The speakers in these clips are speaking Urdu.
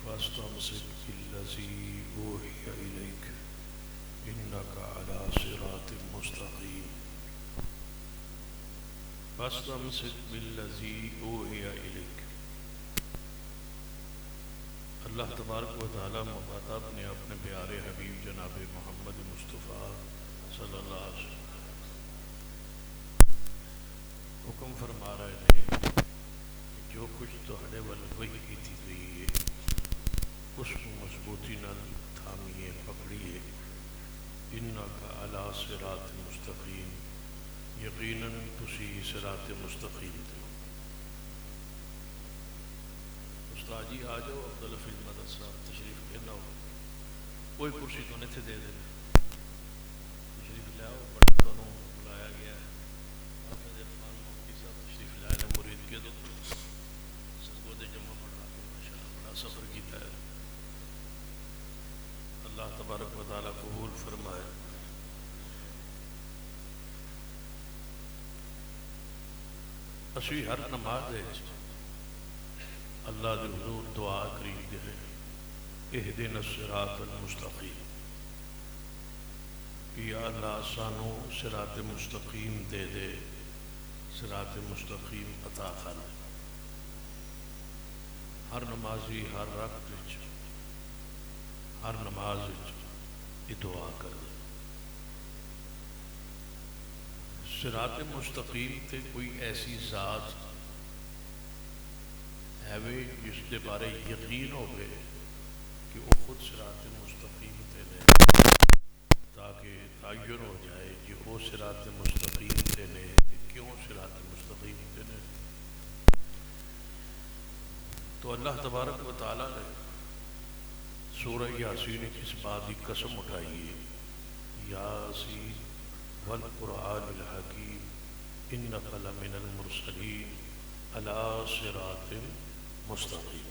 فاستمسك بالذي أوحي إليك إنك على صراط مستقيم فاستمسك بالذي أوحي إليك۔ اللہ تبارک و تعالی مخاطب نے اپنے پیارے حبیب جناب محمد مصطفیٰ صلی اللہ علیہ وسلم حکم فرما رہے ہیں کہ جو کچھ تہاڈے ول وحی کیتی گئی ہے اس کو مضبوطی نال تھامیے پکڑیے۔ انک علی صراط مستقیم، یقیناً تسی صراط مستقیم تے۔ استاد جی آ جاؤ، عبدالحفیظ مدد صاحب تشریف لینا ہو، کوئی کرسی تو نہیں تھے دے دیں، تشریف لے آؤ، بڑا تمہیں بلایا گیا ہے۔ حافظ عرفان مفتی صاحب تشریف لائے ہیں، مرید کے دو سرگود جمع پڑھا کے ماشاءاللہ بڑا سفر کیتا ہے۔ اللہ تبارک و تعالی قبول فرمائے۔ اسی ہر نماز اللہ دے حضور دعا کریں گے، اہدنا الصراط المستقیم، یا اللہ سانو صراط مستقیم دے دے، صراط مستقیم عطا کر۔ ہر نمازی ہر رکعت وچ ہر نماز یہ دعا کر دے۔ صراط مستقیم تے کوئی ایسی ذات ہے جس دے بارے یقین ہوئے کہ وہ خود صراط مستقیم تے نے، تاکہ تعین ہو جائے کہ وہ صراط مستقیم تے نے، کیوں صراط مستقیم تے نے۔ تو اللہ تبارک و تعالی نے سورہ یاسین اس بات کی قسم اٹھائی ہے، یاسین والقرآن الحکیم انک لمن المرسلین علی صراط مستقیم۔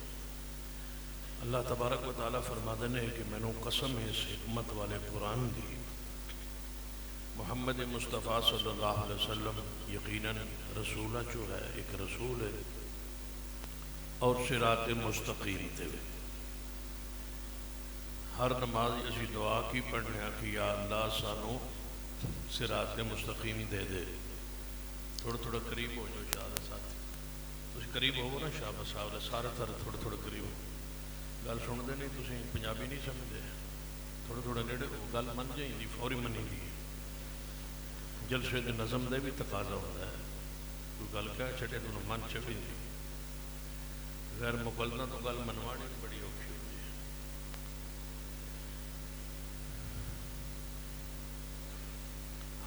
اللہ تبارک و تعالیٰ فرماتے ہیں کہ میں نے قسم اس حکمت والے قرآن دی، محمد مصطفیٰ صلی اللہ علیہ وسلم یقیناً رسولہ جو ہے، ایک رسول ہے اور صراط مستقیم تے۔ ہر نماز اسی دعا کی پڑھنے کہ یا اللہ سانو صراط مستقیم دے دے۔ تھوڑا تھوڑا قریب ہو جو شاہ ساتھ، تسی قریب ہو نا شاہ صاحب سارے تھوڑا تھوڑا قریب ہو، گل سنتے نہیں، تسی پنجابی نہیں سمجھتے، تھوڑا تھوڑا نیڑے ہو، گل من جائیں دی فوری منی دی۔ جلسے دے نظم دے بھی تقاضا ہوتا ہے، کوئی گل کہہ چھٹے تو من چڑھی دی، غیر مقلدہ تو گل منواڑی بڑی اوکھی ہوتی ہے۔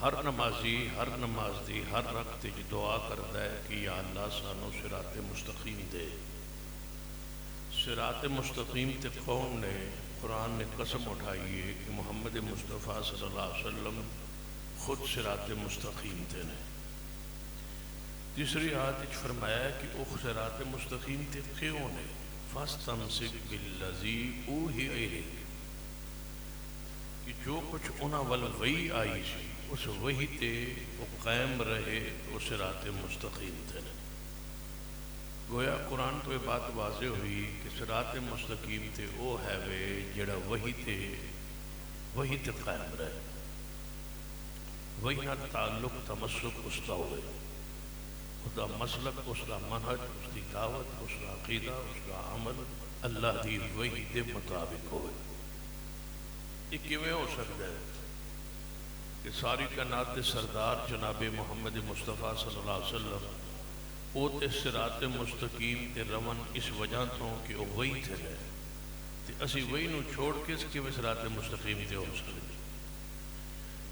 ہر نمازی ہر نماز دی ہر رکعت وچ دعا کرتا ہے کہ یا اللہ سانو صراط مستقیم دے۔ صراط مستقیم تے قوم نے قرآن نے قسم اٹھائی ہے کہ محمد مصطفیٰ صلی اللہ علیہ وسلم خود صراط مستقیم تے نے۔ تیسری آیت وچ فرمایا ہے کہ وہ صراط مستقیم تے کیوں نے، فاستمسک بالذی اوحی الیک، کہ جو کچھ انہاں ول وحی آئی سی اس وحی تے وہ قائم رہے، وہ صراط مستقیم تے نے۔ گویا قرآن تو یہ بات واضح ہوئی کہ صراط مستقیم تے وہ ہے وے جڑا وحی تے قائم رہے، وحی نال تعلق تمسک اس کا ہوئے، اس کا مسلک، اس کا منہج، اس کی دعوت، اس کا عقیدہ، اس کا عمل اللہ دی وحی دے مطابق ہوئے۔ یہ کیویں ہو سکتا ہے کہ ساری کائنات دے سردار جناب محمد مصطفیٰ صلی اللہ علیہ وسلم او تے صراط مستقیم تے رون اس وجہ تو کہ وہ وہی تھے رہے، تے اسی وہی نو چھوڑ کے اس کے صراط مستقیم تے ہو سکتے۔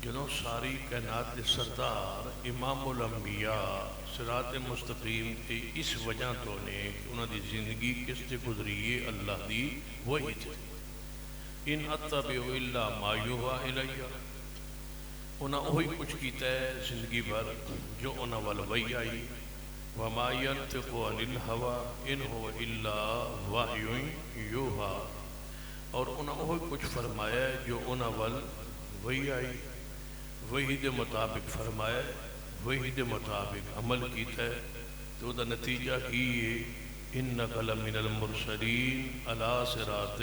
جنہوں ساری کائنات دے سردار امام الانبیاء صراط مستقیم تے اس وجہ تو نے کہ انہوں دی زندگی کس تے گزریے اللہ دی وہی تھے۔ ان اتبع الا ما یوحی الی، انہاں وہی کچھ کیتا ہے زندگی بھر جو انہاں وال وحی آئی، وما ینطق عن الہوی ان هو الا وحی یوحی، اور انہاں وہی کچھ فرمایا ہے جو انہاں وال وحی آئی، وحی دے مطابق فرمایا ہے، وحی دے مطابق عمل کیتا ہے، تو دا نتیجہ کی ہے انک لمن المرسلین علی صراط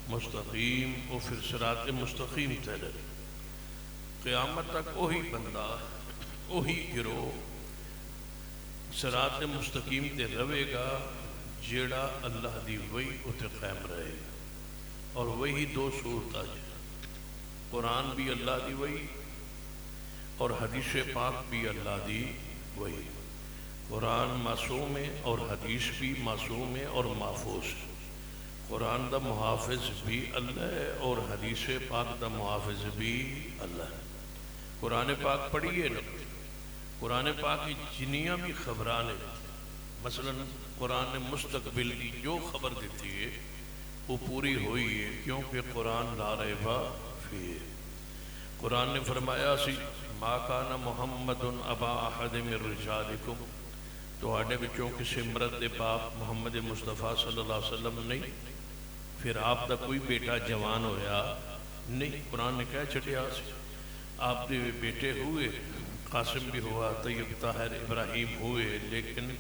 مستقیم، اور پھر صراط مستقیم تیرے قیامت تک وہی بندہ وہی گروہ صراط مستقیم تے رہے گا جیڑا اللہ دی وحی اتے قائم رہے گا۔ اور وہی دو صورتاں قرآن بھی اللہ دی وحی اور حدیث پاک بھی اللہ دی وحی۔ قرآن معصوم ہے اور حدیث بھی معصوم ہے اور محفوظ ہے۔ قرآن دا محافظ بھی اللہ ہے اور حدیث پاک دا محافظ بھی اللہ ہے۔ قرآن پاک پڑھیے نا، قرآن پاک کی جنیاں بھی خبران ہیں، مثلا قرآن مستقبل کی جو خبر دیتی ہے وہ پوری ہوئی ہے، کیونکہ قرآن لا ریب فیہ۔ قرآن نے فرمایا سی ما کان محمد ابا احد من رجالکم، تواڈے وچوں کسی مرد دے باپ محمد مصطفیٰ صلی اللہ علیہ وسلم نہیں، پھر آپ دا کوئی بیٹا جوان ہویا نہیں۔ قرآن نے کہہ چھٹیا سی آپ دے بیٹے ہوئے، قاسم بھی ہوا، طیب، طاہر، ابراہیم ہوئے، لیکن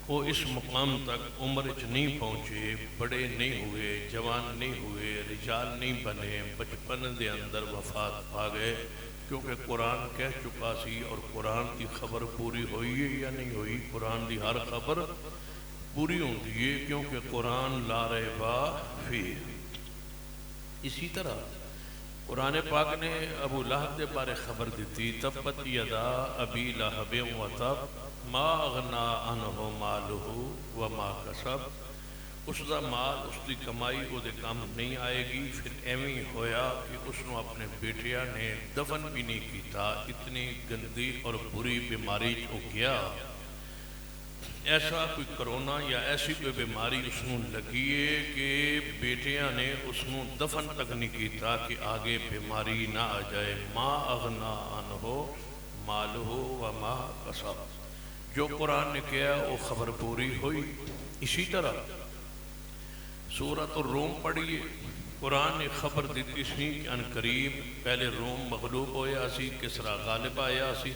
وہ اس مقام تک عمر وچ نہیں پہنچے، بڑے نہیں ہوئے، جوان نہیں ہوئے، رجال نہیں بنے، بچپن دے اندر وفات پا گئے، کیونکہ قرآن کہہ چکا سی۔ اور قرآن کی خبر پوری ہوئی ہے یا نہیں ہوئی؟ قرآن دی ہر خبر پوری ہوندی ہے، کیونکہ قرآن لا ریب فیہ۔ اسی طرح قرآن پاک نے ابو لہب دے بارے خبر دیتی تبت یدا ابی لہب و تب ما اغنا عنہ مالہ وما کسب، اس دا مال، اس دی کمائی او دے کام نہیں آئے گی۔ پھر ایویں ہویا کہ اس نے اپنے بیٹیاں نے دفن بھی نہیں کیتا، اتنی گندی اور بری بیماری ہو گیا، ایسا کوئی کرونا یا ایسی کوئی بیماری اس نے لگی ہے کہ بیٹیاں نے اس نے دفن تک نہیں کیتا کہ آگے بیماری نہ آ جائے۔ ما اغنا عنہ مالہ وما کسب، جو قرآن نے کیا وہ خبر پوری ہوئی۔ اسی طرح سورۃ الروم پڑھیے، قرآن نے خبر دیتی سی کہ ان قریب پہلے روم مغلوب ہویا سی، کسرا غالب آیا سی،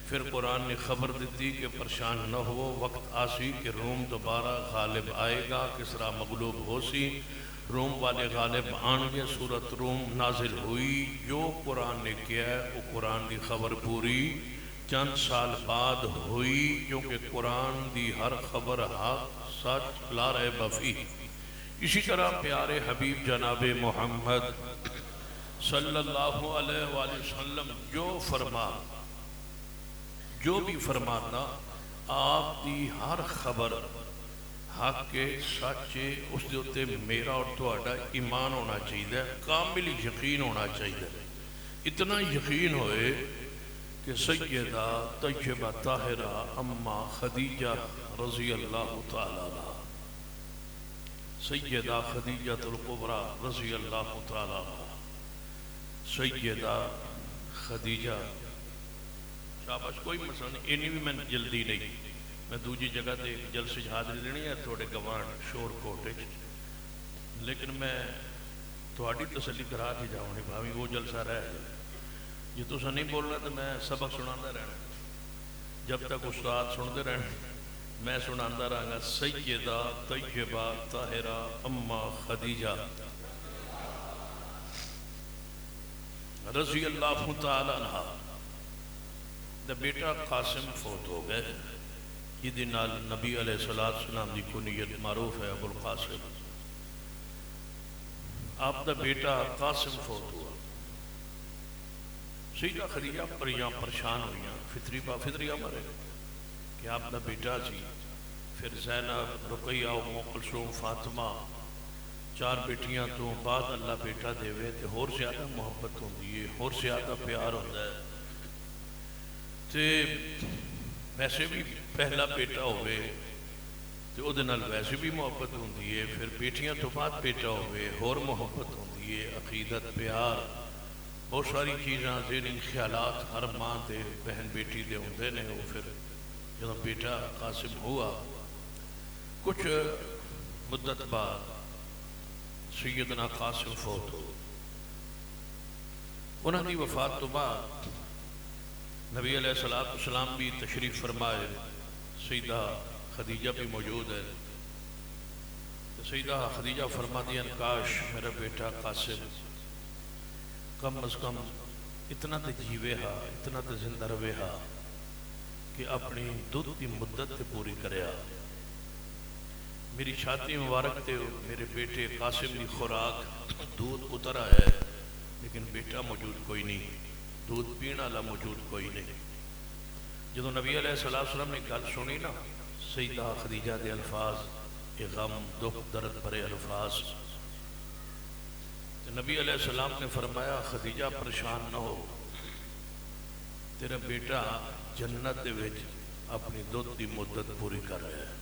پھر قرآن نے خبر دیتی کہ پریشان نہ ہو، وقت آسی کہ روم دوبارہ غالب آئے گا، کسرا مغلوب ہو سی، روم والے غالب آن گے، سورۃ روم نازل ہوئی۔ جو قرآن نے کیا ہے وہ قرآن کی خبر پوری چند سال بعد ہوئی، کیونکہ قرآن دی ہر خبر حق سچ لا ریب فیہ۔ اسی طرح پیارے حبیب جناب محمد صلی اللہ علیہ وآلہ وسلم جو بھی فرمانا، آپ دی ہر خبر حق کے سچے، اس دے اتے میرا اور تہاڈا ایمان ہونا چاہیے، کامل یقین ہونا چاہیے۔ اتنا یقین ہوئے کہ سیدہ طیبہ طاہرہ اما خدیجہ رضی اللہ تعالی عنہ، سیدہ خدیجہ الکبریٰ رضی اللہ تعالی عنہ، سیدہ خدیجہ، شاباش، کوئی مسئلہ نہیں، انہی بھی میں جلدی نہیں، میں دوجی جگہ تے جلسے حاضری لینی ہے تھوڑے گوان شور کوٹے، لیکن میں تھوڑی تسلی کرا کے جاؤں نہیں بھاوی وہ جلسہ رہ جائے، جی تو نہیں بولنا تو میں سبق سناندہ رہنا، جب تک استاد سنتے رہنا میں سناندہ رہا گا۔ سیدہ طیبہ طاہرہ اما خدیجہ رضی اللہ تعالی عنہ دا بیٹا قاسم فوت ہو گئے، یہ نال نبی علیہ السلام دی کنیت معروف ہے ابو القاسم۔ آپ دا بیٹا قاسم فوت ہوا، سیدہ خدیجہ پریشان ہوئیاں، فطری امر ہے کہ آپ دا بیٹا سی، پھر زینب، رقیہ، ام کلثوم، فاطمہ، چار بیٹیاں تو بعد اللہ بیٹا دے وے تے اور زیادہ محبت ہوندی ہے، اور زیادہ پیار ہوتا ہے، تے ویسے بھی پہلا بیٹا ہوئے تے او دے نال ویسے بھی محبت ہوندی ہے، پھر بیٹیاں تو بعد بیٹا ہوئے اور محبت ہوندی ہے، عقیدت، پیار، بہت ساری چیزاں، ذہنی خیالات ہر ماں دے بہن بیٹی دے ہوندے نے۔ وہ پھر جب بیٹا قاسم ہوا، کچھ مدت بعد سیدنا قاسم فوت ہو، انہوں نے وفات تو بعد نبی علیہ السلام بھی تشریف فرمائے، سیدہ خدیجہ بھی موجود ہے، سیدہ خدیجہ فرماتی ہیں کاش میرا بیٹا قاسم کم از کم اتنا تے جیوے ہا، اتنا تے زندہ روے ہا کہ اپنی دودھ کی مدت تے پوری کریا۔ میری چھاتی مبارک تے میرے بیٹے قاسم کی خوراک دودھ اترا ہے، لیکن بیٹا موجود کوئی نہیں، دودھ پینا والا موجود کوئی نہیں۔ جدو نبی علیہ السلام نے گل سنی نا، سیدہ خدیجہ دے الفاظ، یہ غم دکھ درد بھرے الفاظ، نبی علیہ السلام نے فرمایا خدیجہ پریشان نہ ہو، تیرا بیٹا جنت دے وچ اپنی دودھ دی مدت پوری کر رہا ہے۔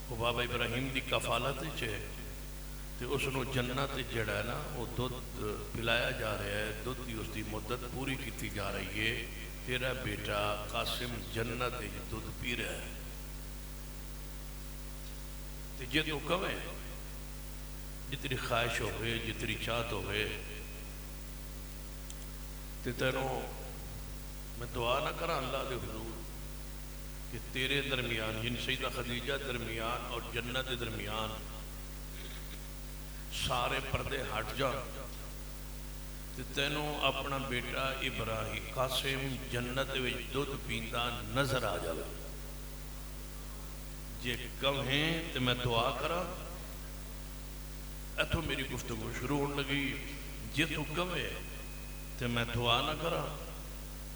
وہ بابا ابراہیم دی کفالت ہے تے اس نو جنت جڑا ہے نا وہ دودھ پلایا جا رہا ہے، دودھ دی اس دی مدت پوری کیتی جا رہی ہے۔ تیرا بیٹا قاسم جنت دے دودھ پی رہا ہے، تے جے تو کمیں جتنی خواہش ہوئے، جتنی چاہت ہوئے، تے تینوں میں دعا نہ کرا اللہ دے حضور کہ تیرے درمیان، یعنی سیدہ خدیجہ درمیان اور جنت دے درمیان سارے پردے ہٹ جان، تے تینوں اپنا بیٹا ابراہیم قاسم جنت وچ دودھ پیندا نظر آ جائے۔ جے کہیں تے میں دعا کرا، ایتھوں میری گفتگو شروع ہونے لگی، جے تو کہے تے میں دعا نہ کرا۔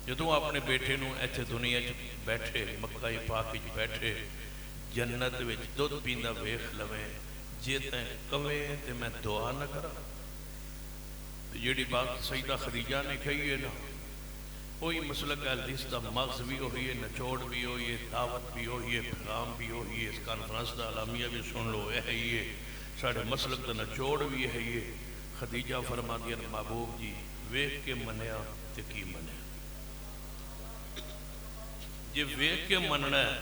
جدوں اپنے بیٹے نو ایتھے دنیا چ بیٹھے، مکہ پاک چ بیٹھے، جنت وچ دودھ پیندا ویکھ لویں، جے تے کہے تے میں دعا نہ کرا۔ جیڑی بات سیدہ خدیجہ نے کہی ہے نا، وہی مسلک حدیث دا مغز بھی ہوئی ہے، نچوڑ بھی ہوئی ہے، دعوت بھی ہوئی ہے، پیغام بھی ہوئی ہے، اس کانفرنس دا اعلامیہ بھی سن لو، یہ ہے یہ ساڑھے مسلک دا نچوڑ بھی ہے یہ۔ خدیجہ فرما دیا محبوب جی ویکھ کے منیا تے کی منیا، جے ویکھ کے مننا ہے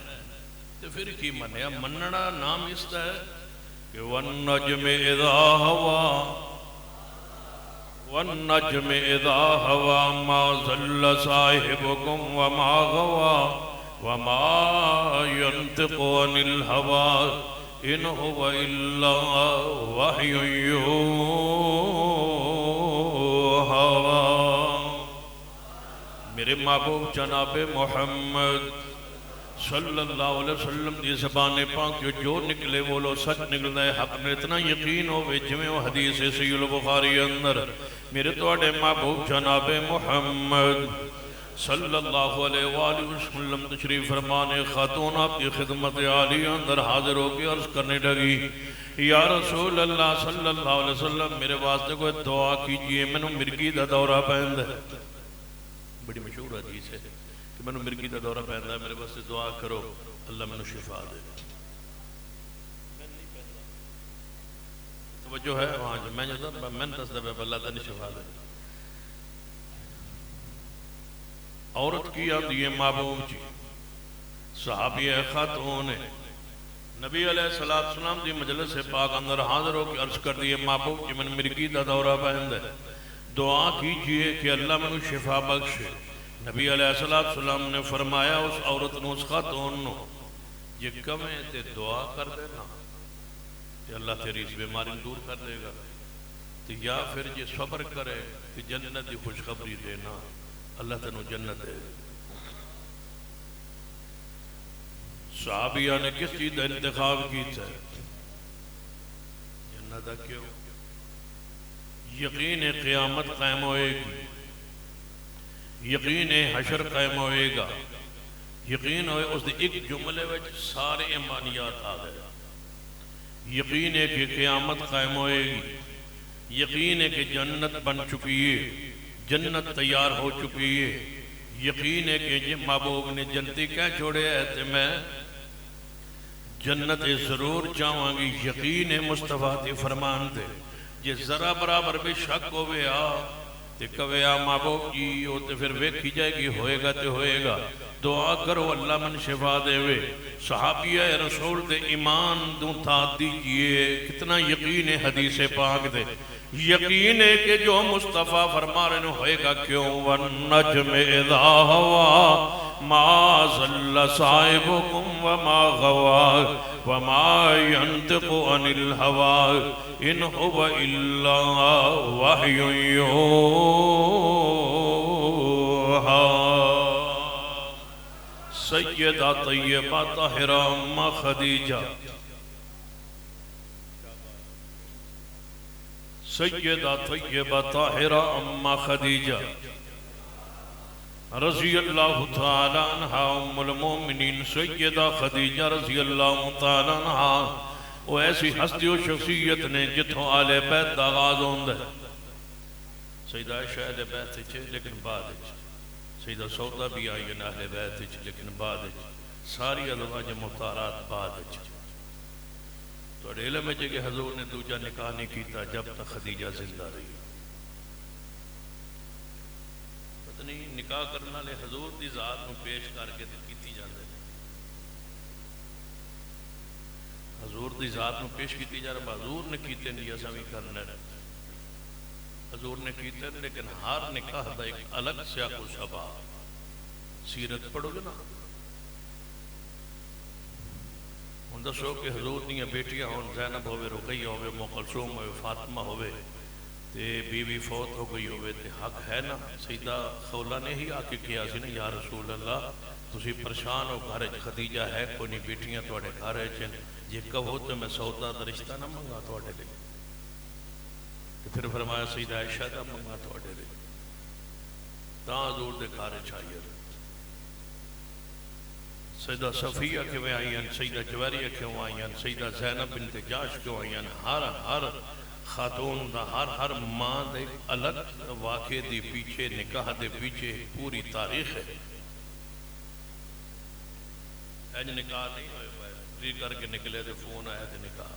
تے پھر کی منیا۔ مننا نام اس دا ہے کہ وَالنَّجْمِ اِذَا هَوَا وَالنَّجْمِ اِذَا هَوَا مَا ضَلَّ صَاحِبُكُمْ وَمَا غَوَا وَمَا يَنْطِقُ عَنِ الْهَوَا إِنْ هُوَ إِلَّا وَحْيٌ يُوحَىٰ۔ میرے محبوب جناب محمد صلی اللہ علیہ وسلم دی زبان پاک جو نکلے وہ لو سچ نکلنا ہے، حق میں اتنا یقین ہوئے جمیں وہ حدیث صحیح البخاری اندر میرے توڑے محبوب جناب محمد صلی اللہ علیہ وآلہ وسلم تشریف فرمانے خاتون آپ کی خدمت عالی اندر حاضر ہو کے عرض کرنے لگی، یا رسول اللہ صلی اللہ علیہ وسلم میرے واسطے کوئی دعا کیجئے، میں نے مرگی دا دورہ پہند ہے۔ بڑی مشہور حدیث ہے کہ میں نے مرگی دا دورہ پہند ہے، میرے واسطے دعا کرو اللہ میں نے شفا دے۔ توجہ ہے وہاں جو میں نے تصدیب ہے اللہ تعالی شفا دے۔ عورت کی آدھی محبوب جی صحابی خاتون نے نبی علیہ السلام دی مجلس پاک اندر حاضر ہو کے عرض کر دیئے محبوب جی میں نے مرگی دا دورہ پہند ہے، دعا کیجئے کہ اللہ میں شفا بخشے۔ نبی علیہ السلام نے فرمایا اس عورت نے اس خاتون نو یہ کمیں تے دعا کر دینا کہ اللہ تیری اس بیماری دور کر دے گا، تو یا پھر یہ صبر کرے کہ جنت کی خوشخبری دینا اللہ تنو جنت دے۔ صحابیہ نے کس چیز کا انتخاب کی تھا؟ جنت دا کیوں؟ یقین قیامت قائم ہوئے گی، یقین حشر قائم ہوئے گا، یقین ہوئے اس دے ایک جملے وچ سارے ایمانیات آ گئے۔ یقین ہے کہ قیامت قائم ہوئے گی، یقین ہے کہ جنت بن چکی ہے، جنت تیار ہو چکی ہے، یقین ہے کہ جب محبوب نے جنتی کہہ چھوڑے ہے تو میں جنت ضرور چاہوں گی۔ یقین ہے مصطفیٰ دی فرمان دے جے ذرا برابر بھی شک ہوئے تے کہے محبوب جی وہ تے پھر ویکھی جائے گی، ہوئے گا تے ہوئے گا، دعا کرو اللہ من شفا دے وے۔ صحابیہ رسول دے ایمان دوں تھا دیجئے، کتنا یقین ہے حدیث پاک دے، یقین ہے کہ جو مصطفیٰ فرما رہے ہوئے گا کیوں؟ وَالنَّجْمِ اِذَا هَوَا ما ضل صاحبكم وما غوى وما ينطق عن الهوى إن هو إلا وحي يوحى سیدہ طیبہ طاہرہ ام خدیجہ سیدہ طیبہ طاہرہ ام خدیجہ رضی اللہ تعالی عنہ ام المومنین سیدہ خدیجہ رضی اللہ تعالی عنہ وہ ایسی ہستی و شخصیت نے جتوں آل بیت دا آغاز ہوندہ سیدہ عائشہ اہل بیت چھے لیکن بعد سیدہ سودہ بھی آئی ہیں اہل بیت لیکن بعد ساری ازواج مختارات بعد تو علم ہے کہ حضور نے دوجہ نکاح نہیں کیتا جب تک خدیجہ زندہ رہی پتہ نہیں نکاح کرنا لے حضور دی ذات میں پیش کر کے کیتی جاندے حضور دی ذات میں پیش کیتی جا رہا حضور نے کیتے نہیں ایسا بھی کرنا ہے حضور نے کیتے لیکن ہر نکاح دا ایک الگ سیاق و سباق سیرت پڑھو گے نا ہوں دسو کہ حضور دیا بیٹیاں ہوں زینب ہوئے رقیہ ہوئے ام کلثوم ہوئے فاطمہ ہوئے تے بی بی فوت ہو گئی ہوئے تے حق ہے نا سیدہ خولہ نے ہی آکے کیا سی نا یا رسول اللہ تسی پریشان ہو گھر خدیجہ ہے کوئی نہیں بیٹیاں توڑے گھر ہے چن یہ کہو تو میں سودا دا رشتہ نہ منگا توڑے لے تو پھر فرمایا سیدہ عائشہ دا منگا توڑے لے تاں حضور دے گھر چاہیے سیدہ صفیہ کیوں آئی ہیں سیدہ جویریہ کیوں آئی ہیں سیدہ زینب بنت جاش کیوں آئی ہیں ہر خاتون دا ہر ماں دے الگ واقع دی پیچھے نکاح دے پیچھے پوری تاریخ ہے اینج نکاح نہیں ہوئے ری کر کے نکلے دے فون آیا دے نکاح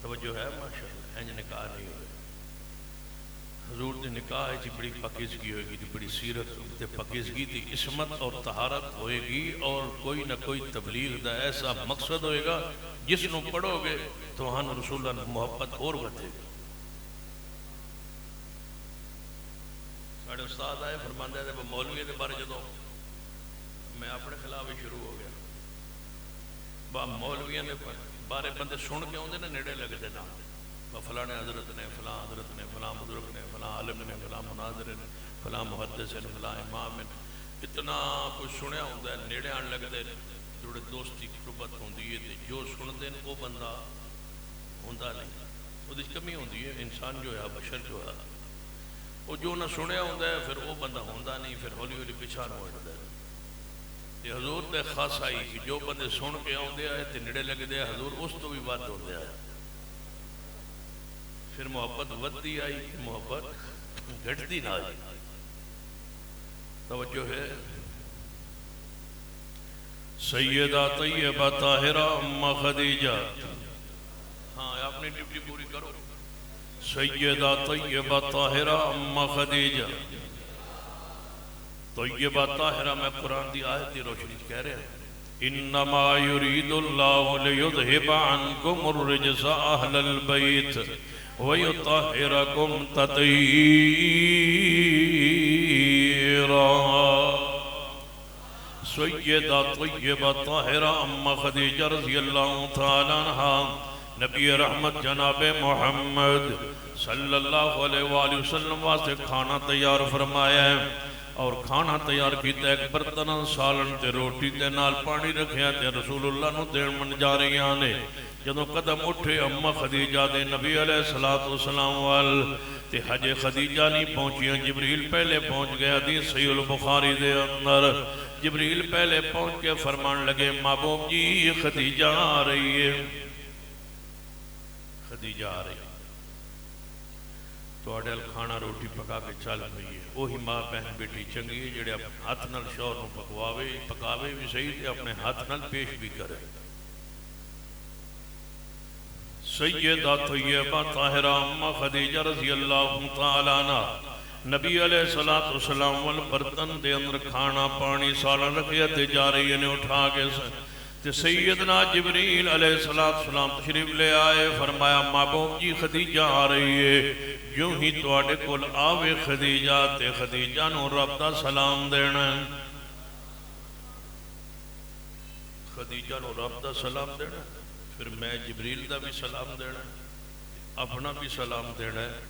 توجہ ہے ماشاءاللہ اینج نکاح نہیں ہوئے حضور دے نکاح ہے جی بڑی پاکیزگی ہوئے گی بڑی سیرت دے پاکیزگی دی عصمت اور طہارت ہوئے گی اور کوئی نہ کوئی تبلیغ دا ایسا مقصد ہوئے گا جس نو پڑھو گے تو ہن رسول اللہ محبت اور بڑھے گا ساڑھے استاد آئے فرماندے دے مولوی دے بارے جدوں میں اپنے خلاف ہی شروع ہو گیا با مولویاں دے بارے بندے سن کے ہوندے نے نیڑے لگتے نا فلاں حضرت نے فلاں حضرت نے فلاں بزرگ نے فلاں عالم نے فلاں مناظر نے فلاں محدث نے فلاں امام نے اتنا کچھ سنیا ہوتا ہے نیڑے آن لگتے جوڑے دوستی قربت ہوندی ہے جو سنتے ہیں وہ بندہ ہوندہ نہیں وہ دی کمی ہوندی ہے انسان جو ہے بشر جو ہے وہ جو نہ سنیا ہوتا ہے پھر وہ بندہ ہوندہ نہیں پھر ہولی ہولی پچھان ہو جاتا ہے یہ حضور دے خاص آئی کہ جو بندے سن کے آتے ہیں تے نیڑے لگتے ہیں حضور اس تو بھی بات ہوتے ہیں پھر محبت ودی آئی کہ محبت گھٹتی نہ آئی توجہ ہے سیدہ طیبہ طاہرہ ام خدیجہ ہاں آپ نے ڈیوٹی پوری کرو سیدہ طیبہ طاہرہ ام خدیجہ طیبہ طاہرہ میں قرآن دی آیت دی روشنی کہہ رہے ہیں انما یرید اللہ لیذہب عنکم الرجس اہل البیت وَيُطَهِّرَكُمْ تَطْهِيرًا سیدہ طیبہ طاہرہ ام خدیجہ رضی اللہ تعالیٰ عنہ نبی رحمت جناب محمد صلی اللہ علیہ وآلہ وسلم واسطے کھانا تیار فرمایا ہے اور کھانا تیار کیتا ایک برتن سالن تے روٹی تے نال پانی رکھیا تے رسول اللہ نو دین من جا رہی آنے جدو قدم اٹھے ام خدیجہ دے نبی علیہ السلام وال تے حج خدیجہ نہیں پہنچیاں جبریل پہلے پہنچ گیا حدیث صحیح البخاری دے اندر جبریل پہلے پہنچ کے فرمان لگے محبوب جی خدیجہ آ رہی ہے خدیجہ آ رہی ہے تو اڈیل کھانا روٹی پکا کے چل رہی ہے وہی ماں بہن بیٹی چنگی ہے جڑے اپنے ہاتھ نال شوہر نو پکاوے بھی صحیح تے اپنے ہاتھ نال پیش بھی کرے سیدہ طیبہ طاہرہ ام خدیجہ رضی اللہ تعالیٰ عنہ نبی علیہ السلام والبرتن دے اندر کھانا پانی سالن رکھیا تے جا رہی نے اٹھا کے تے سیدنا جبریل علیہ السلام تشریف لے آئے فرمایا محبوب جی خدیجہ آ رہی ہے جو ہی تواڈے کول آوے خدیجہ تے خدیجہ نو رب دا سلام دینا خدیجہ نو رب دا سلام دینا، پھر میں جبریل دا بھی سلام دینا، اپنا بھی سلام دینا ہے،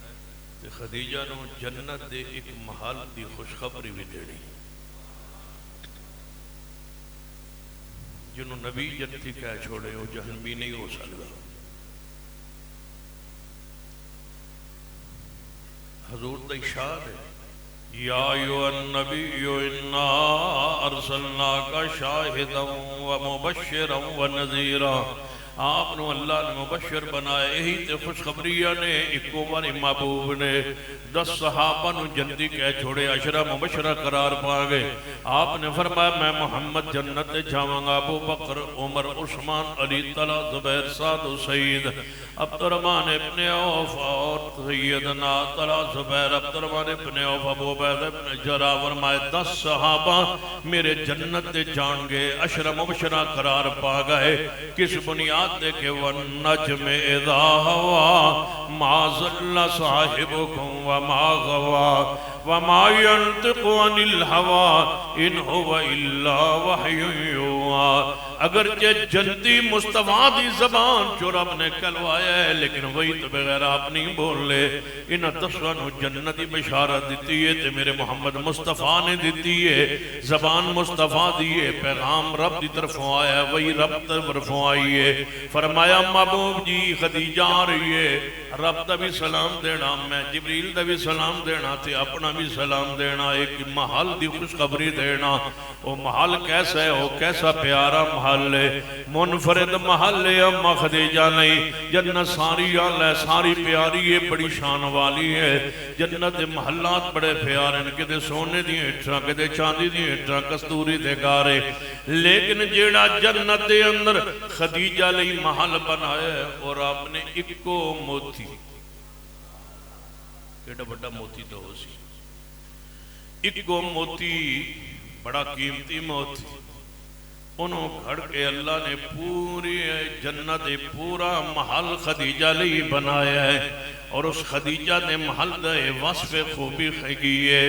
تے خدیجہ نو جنت دے ایک محل دی خوشخبری بھی دینی، جنہوں نبی جنتی کہہ چھوڑے وہ جہنمی نہیں ہو سکتا۔ حضور دا اشارہ ہے، یا ایھا النبی انا ارسلناک شاہدا ومبشرا ونذیرا، آپ نو اللہ نے مبشر بنائے، یہی تے خوشخبریہ نے اکو باری محبوب نے 10 صحابہ نو جنتی کہہ چھوڑے، 10 مبشرہ قرار پا گئے۔ آپ نے فرمایا میں محمد جنت جاواں گا، ابو بکر، عمر، عثمان، علی، طلحہ، زبیر، سعد و سعید، عبد الرحمن ابن عوف اور سیدنا طلحہ، زبیر، عبد الرحمن ابن عوف، ابو عبیدہ ابن جراح، فرمائے 10 صحابہ میرے جنت جان گے، 10 مبشرہ قرار پا گئے۔ کس بنیاد دیکھے وَالنَّجْمِ اِذَا هَوَا مَا ضَلَّ صَاحِبُكُمْ وَمَا غَوَا وَمَا يَنْطِقُ عَنِ الْهَوَا إِنْ هُوَ إِلَّا وَحْيٌ يُوحَىٰ۔ اگرچہ جنتی مصطفیٰ دی زبان جو رب نے کلوایا ہے، لیکن وہی تو بغیر آپ نہیں بول لے۔ انہاں 10 نو جنتی بشارت دیتی ہے تے میرے محمد مصطفیٰ نے دیتی ہے، زبان مصطفیٰ دیئے، پیغام رب دی طرفوں آیا ہے، وہی رب طرفوں آئی ہے۔ فرمایا محبوب جی خدیجہ آ رہی ہے، رب دا بھی سلام دینا، میں جبریل دا بھی سلام دینا تے اپنا بھی سلام دینا، ایک محل دی خوشخبری دینا۔ وہ محل کیسا ہے، وہ کیسا پیارا محل ہے، منفرد محل ہے، اما خدیجہ نہیں، جنت ساری آل ہے، ساری پیاری ہے، بڑی شان والی ہے۔ جنت محلات بڑے پیارے ہیں، کدے سونے دی ہٹھاں، کدے چاندی دی ہٹھاں، کستوری دے گارے، لیکن جیڑا جنت دے اندر خدیجہ لئی محل بنایا ہے، اور آپ نے اکو موتی، ایڈا بڑا موتی تو ہو سی، اکو موتی بڑا قیمتی موتی، انہوں گھڑ کے اللہ نے پوری جنت پورا محل خدیجہ لئی بنایا ہے، اور اس خدیجہ نے محل دے وصف خوبی خیگی ہے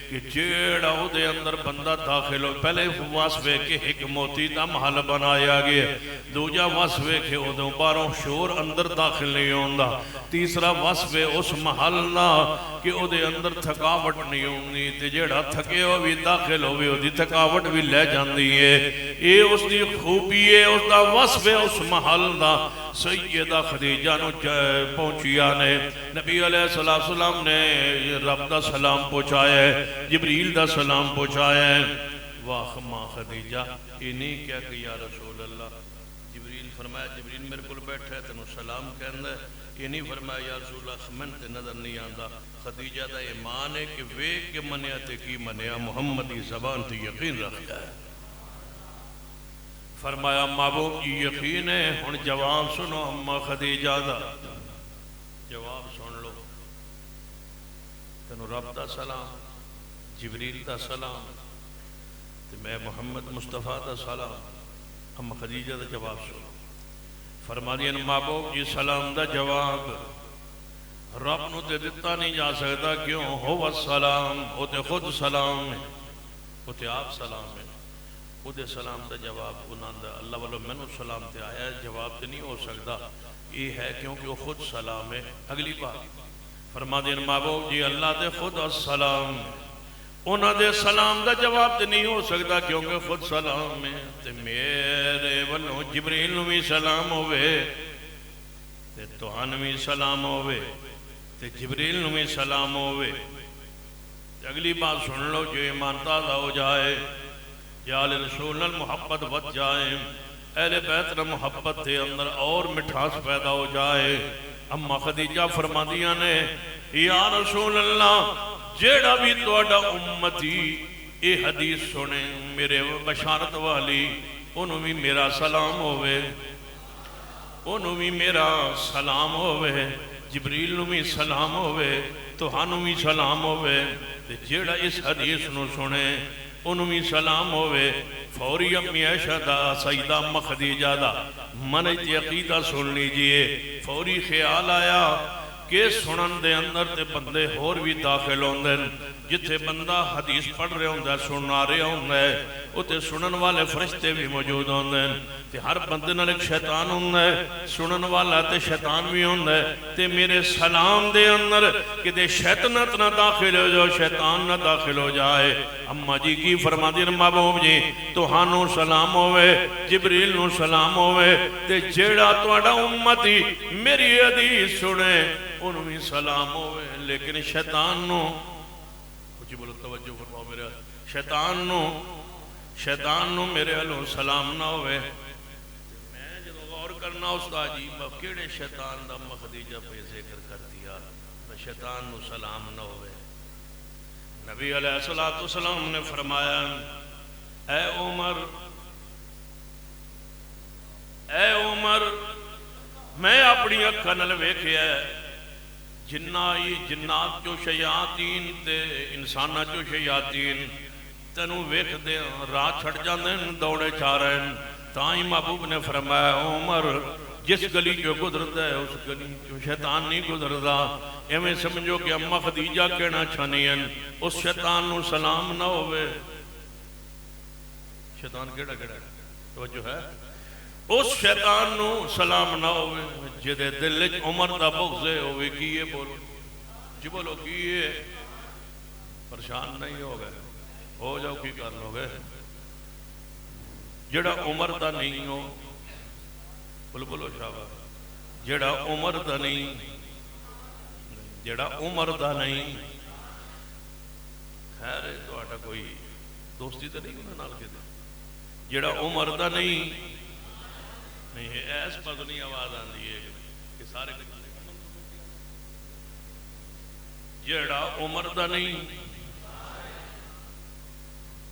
کہ جیڑا ہو دے اندر بندہ داخل ہو، پہلے وصف ہے کہ ایک موتی دا محل بنایا گیا، دوجہ وصف ہے کہ وہ دے باروں شور اندر داخل نہیں ہوندہ، تیسرا وصف ہے اس محل نہ کہ وہ دے اندر تھکاوٹ نہیں ہوندی، تے جیڑا تھکے ہو بھی داخل ہوئے ہو دی تھکاوٹ بھی لے جاندی ہے۔ اے اس دی خوبی ہے، اس دا وصف ہے اس محل دا۔ سیدہ خدیجہ نو پہنچیا نے، نبی علیہ السلام نے رب دا سلام پہنچایا ہے، جبریل دا سلام پہنچایا ہے۔ واہ ماں خدیجہ یہ نہیں کیا کہ یا رسول اللہ، جبریل فرمایا جبریل میرے کو بیٹھا ہے تنو سلام کہندہ ہے، یہ نہیں فرمایا یا رسول اللہ من تے نظر نہیں آندہ۔ خدیجہ دا ایمان ہے کہ ویک کے منیا تے کی منیا، محمدی زبان تے یقین رکھتا ہے۔ فرمایا محبوب کی یقین ہے، ہن جواب سنو اما خدیجہ دا، جواب سن لو، تنو رب دا سلام، جبریل دا سلام، تے میں محمد مصطفیٰ دا سلام، اما خدیجہ دا جواب سنو۔ فرما دیا محبوب جی سلام دا جواب رب نو تے دیتا نہیں جا سکتا، کیوں؟ ہو السلام، وہ تے خود سلام ہے، وہ تے آپ سلام ہے، وہ دے سلام دا جواب انہاں دا اللہ والو میں نو سلام تے آیا ہے، جواب تے نہیں ہو سکتا، یہ ہے کیونکہ وہ خود سلام ہے۔ اگلی بات فرما دین محبوب جی اللہ دے خود السلام، انہاں دے سلام دا جواب تے نہیں ہو سکتا کیونکہ خود سلام ہے، تے میرے والو جبریل نو بھی سلام ہوئے، تے توہن بھی سلام ہوئے، تے جبریل نو بھی سلام ہوئے۔ اگلی بات سن لو جو ایمان تازہ ہو جائے، یا رسول المحبت بچ جائے، اہل بیت نہ محبت دے اندر اور مٹھاس پیدا ہو جائے۔ اما خدیجہ فرما دیا نے یا رسول اللہ جیڑا بھی توڑا امتی اے حدیث سنے میرے بشارت والی، انہوں بھی میرا سلام ہوئے، انہوں بھی میرا سلام ہوئے، جبریل نو بھی سلام ہوئے، توہانو بھی سلام ہوئے، جیڑا اس حدیث نو سنے انہوں بھی سلام ہوئے۔ فوری امی عائشہ دا سیدہ اما خدیجہ دا من عقیدہ سن لیجئے، فوری خیال آیا کہ سنن دے اندر تے بندے ہور بھی داخل ہوندے جتھے بندہ حدیث پڑھ رہے ہوندے سنا رہے ہوندے اتے سنن والے فرشتے بھی موجود ہوندے تے ہر بندے نال ایک شیطان ہوندے سنن والا تے شیطان بھی ہوندے تے میرے سلام دے اندر کہ دے شیطنت نہ داخل ہو جائے شیطان نہ داخل ہو جائے اماں جی کی فرما دین محبوب جی تہانوں سلام ہوئے جبریل نو سلام ہوئے تے جیڑا تواڈا امتی میری حدیث سنے انہوں بھی سلام ہوئے لیکن شیطان نو کچھ بولو توجہ فرماؤ میرے شیطان نو میرے علوں سلام نہ ہوئے میں جب غور کرنا استاد جی کیڑے شیطان دا مخدیجہ پہ ذکر کر دیا شیطان نو سلام نہ ہوئے نبی علیہ السلام نے فرمایا اے عمر میں اپنی اکھاں نال ویکھیا جنات جو شیاطین تے انسانہ جو شیاطین تینوں ویکھ دے راہ چھڑ جاندے دوڑے چاہ رہے ہیں تائیں محبوب نے فرمایا عمر جس گلی جو گزرتا ہے اس گلی جو شیطان نہیں گزرتا ایویں سمجھو کہ اماں خدیجہ کہنا چھانی ہیں اس شیطان نو سلام نہ ہوئے شیطان کیڑا ہے توجہ ہے اس شیطان نو سلام نہ ہوئے جدے دل عمر دا بغضے ہوئے کیے بولو جی بولو کیے پریشان نہیں ہو گئے ہو جاؤ کی کر لو گے جڑا عمر دا نہیں ہو بلو شابہ جڑا عمر دا نہیں خیر ہے تو آٹا کوئی دوستی تا نہیں انہوں نال کے دے جڑا عمر دا نہیں ہے ایس پتنی آواز آن دیئے کہ سارے جڑا عمر دا نہیں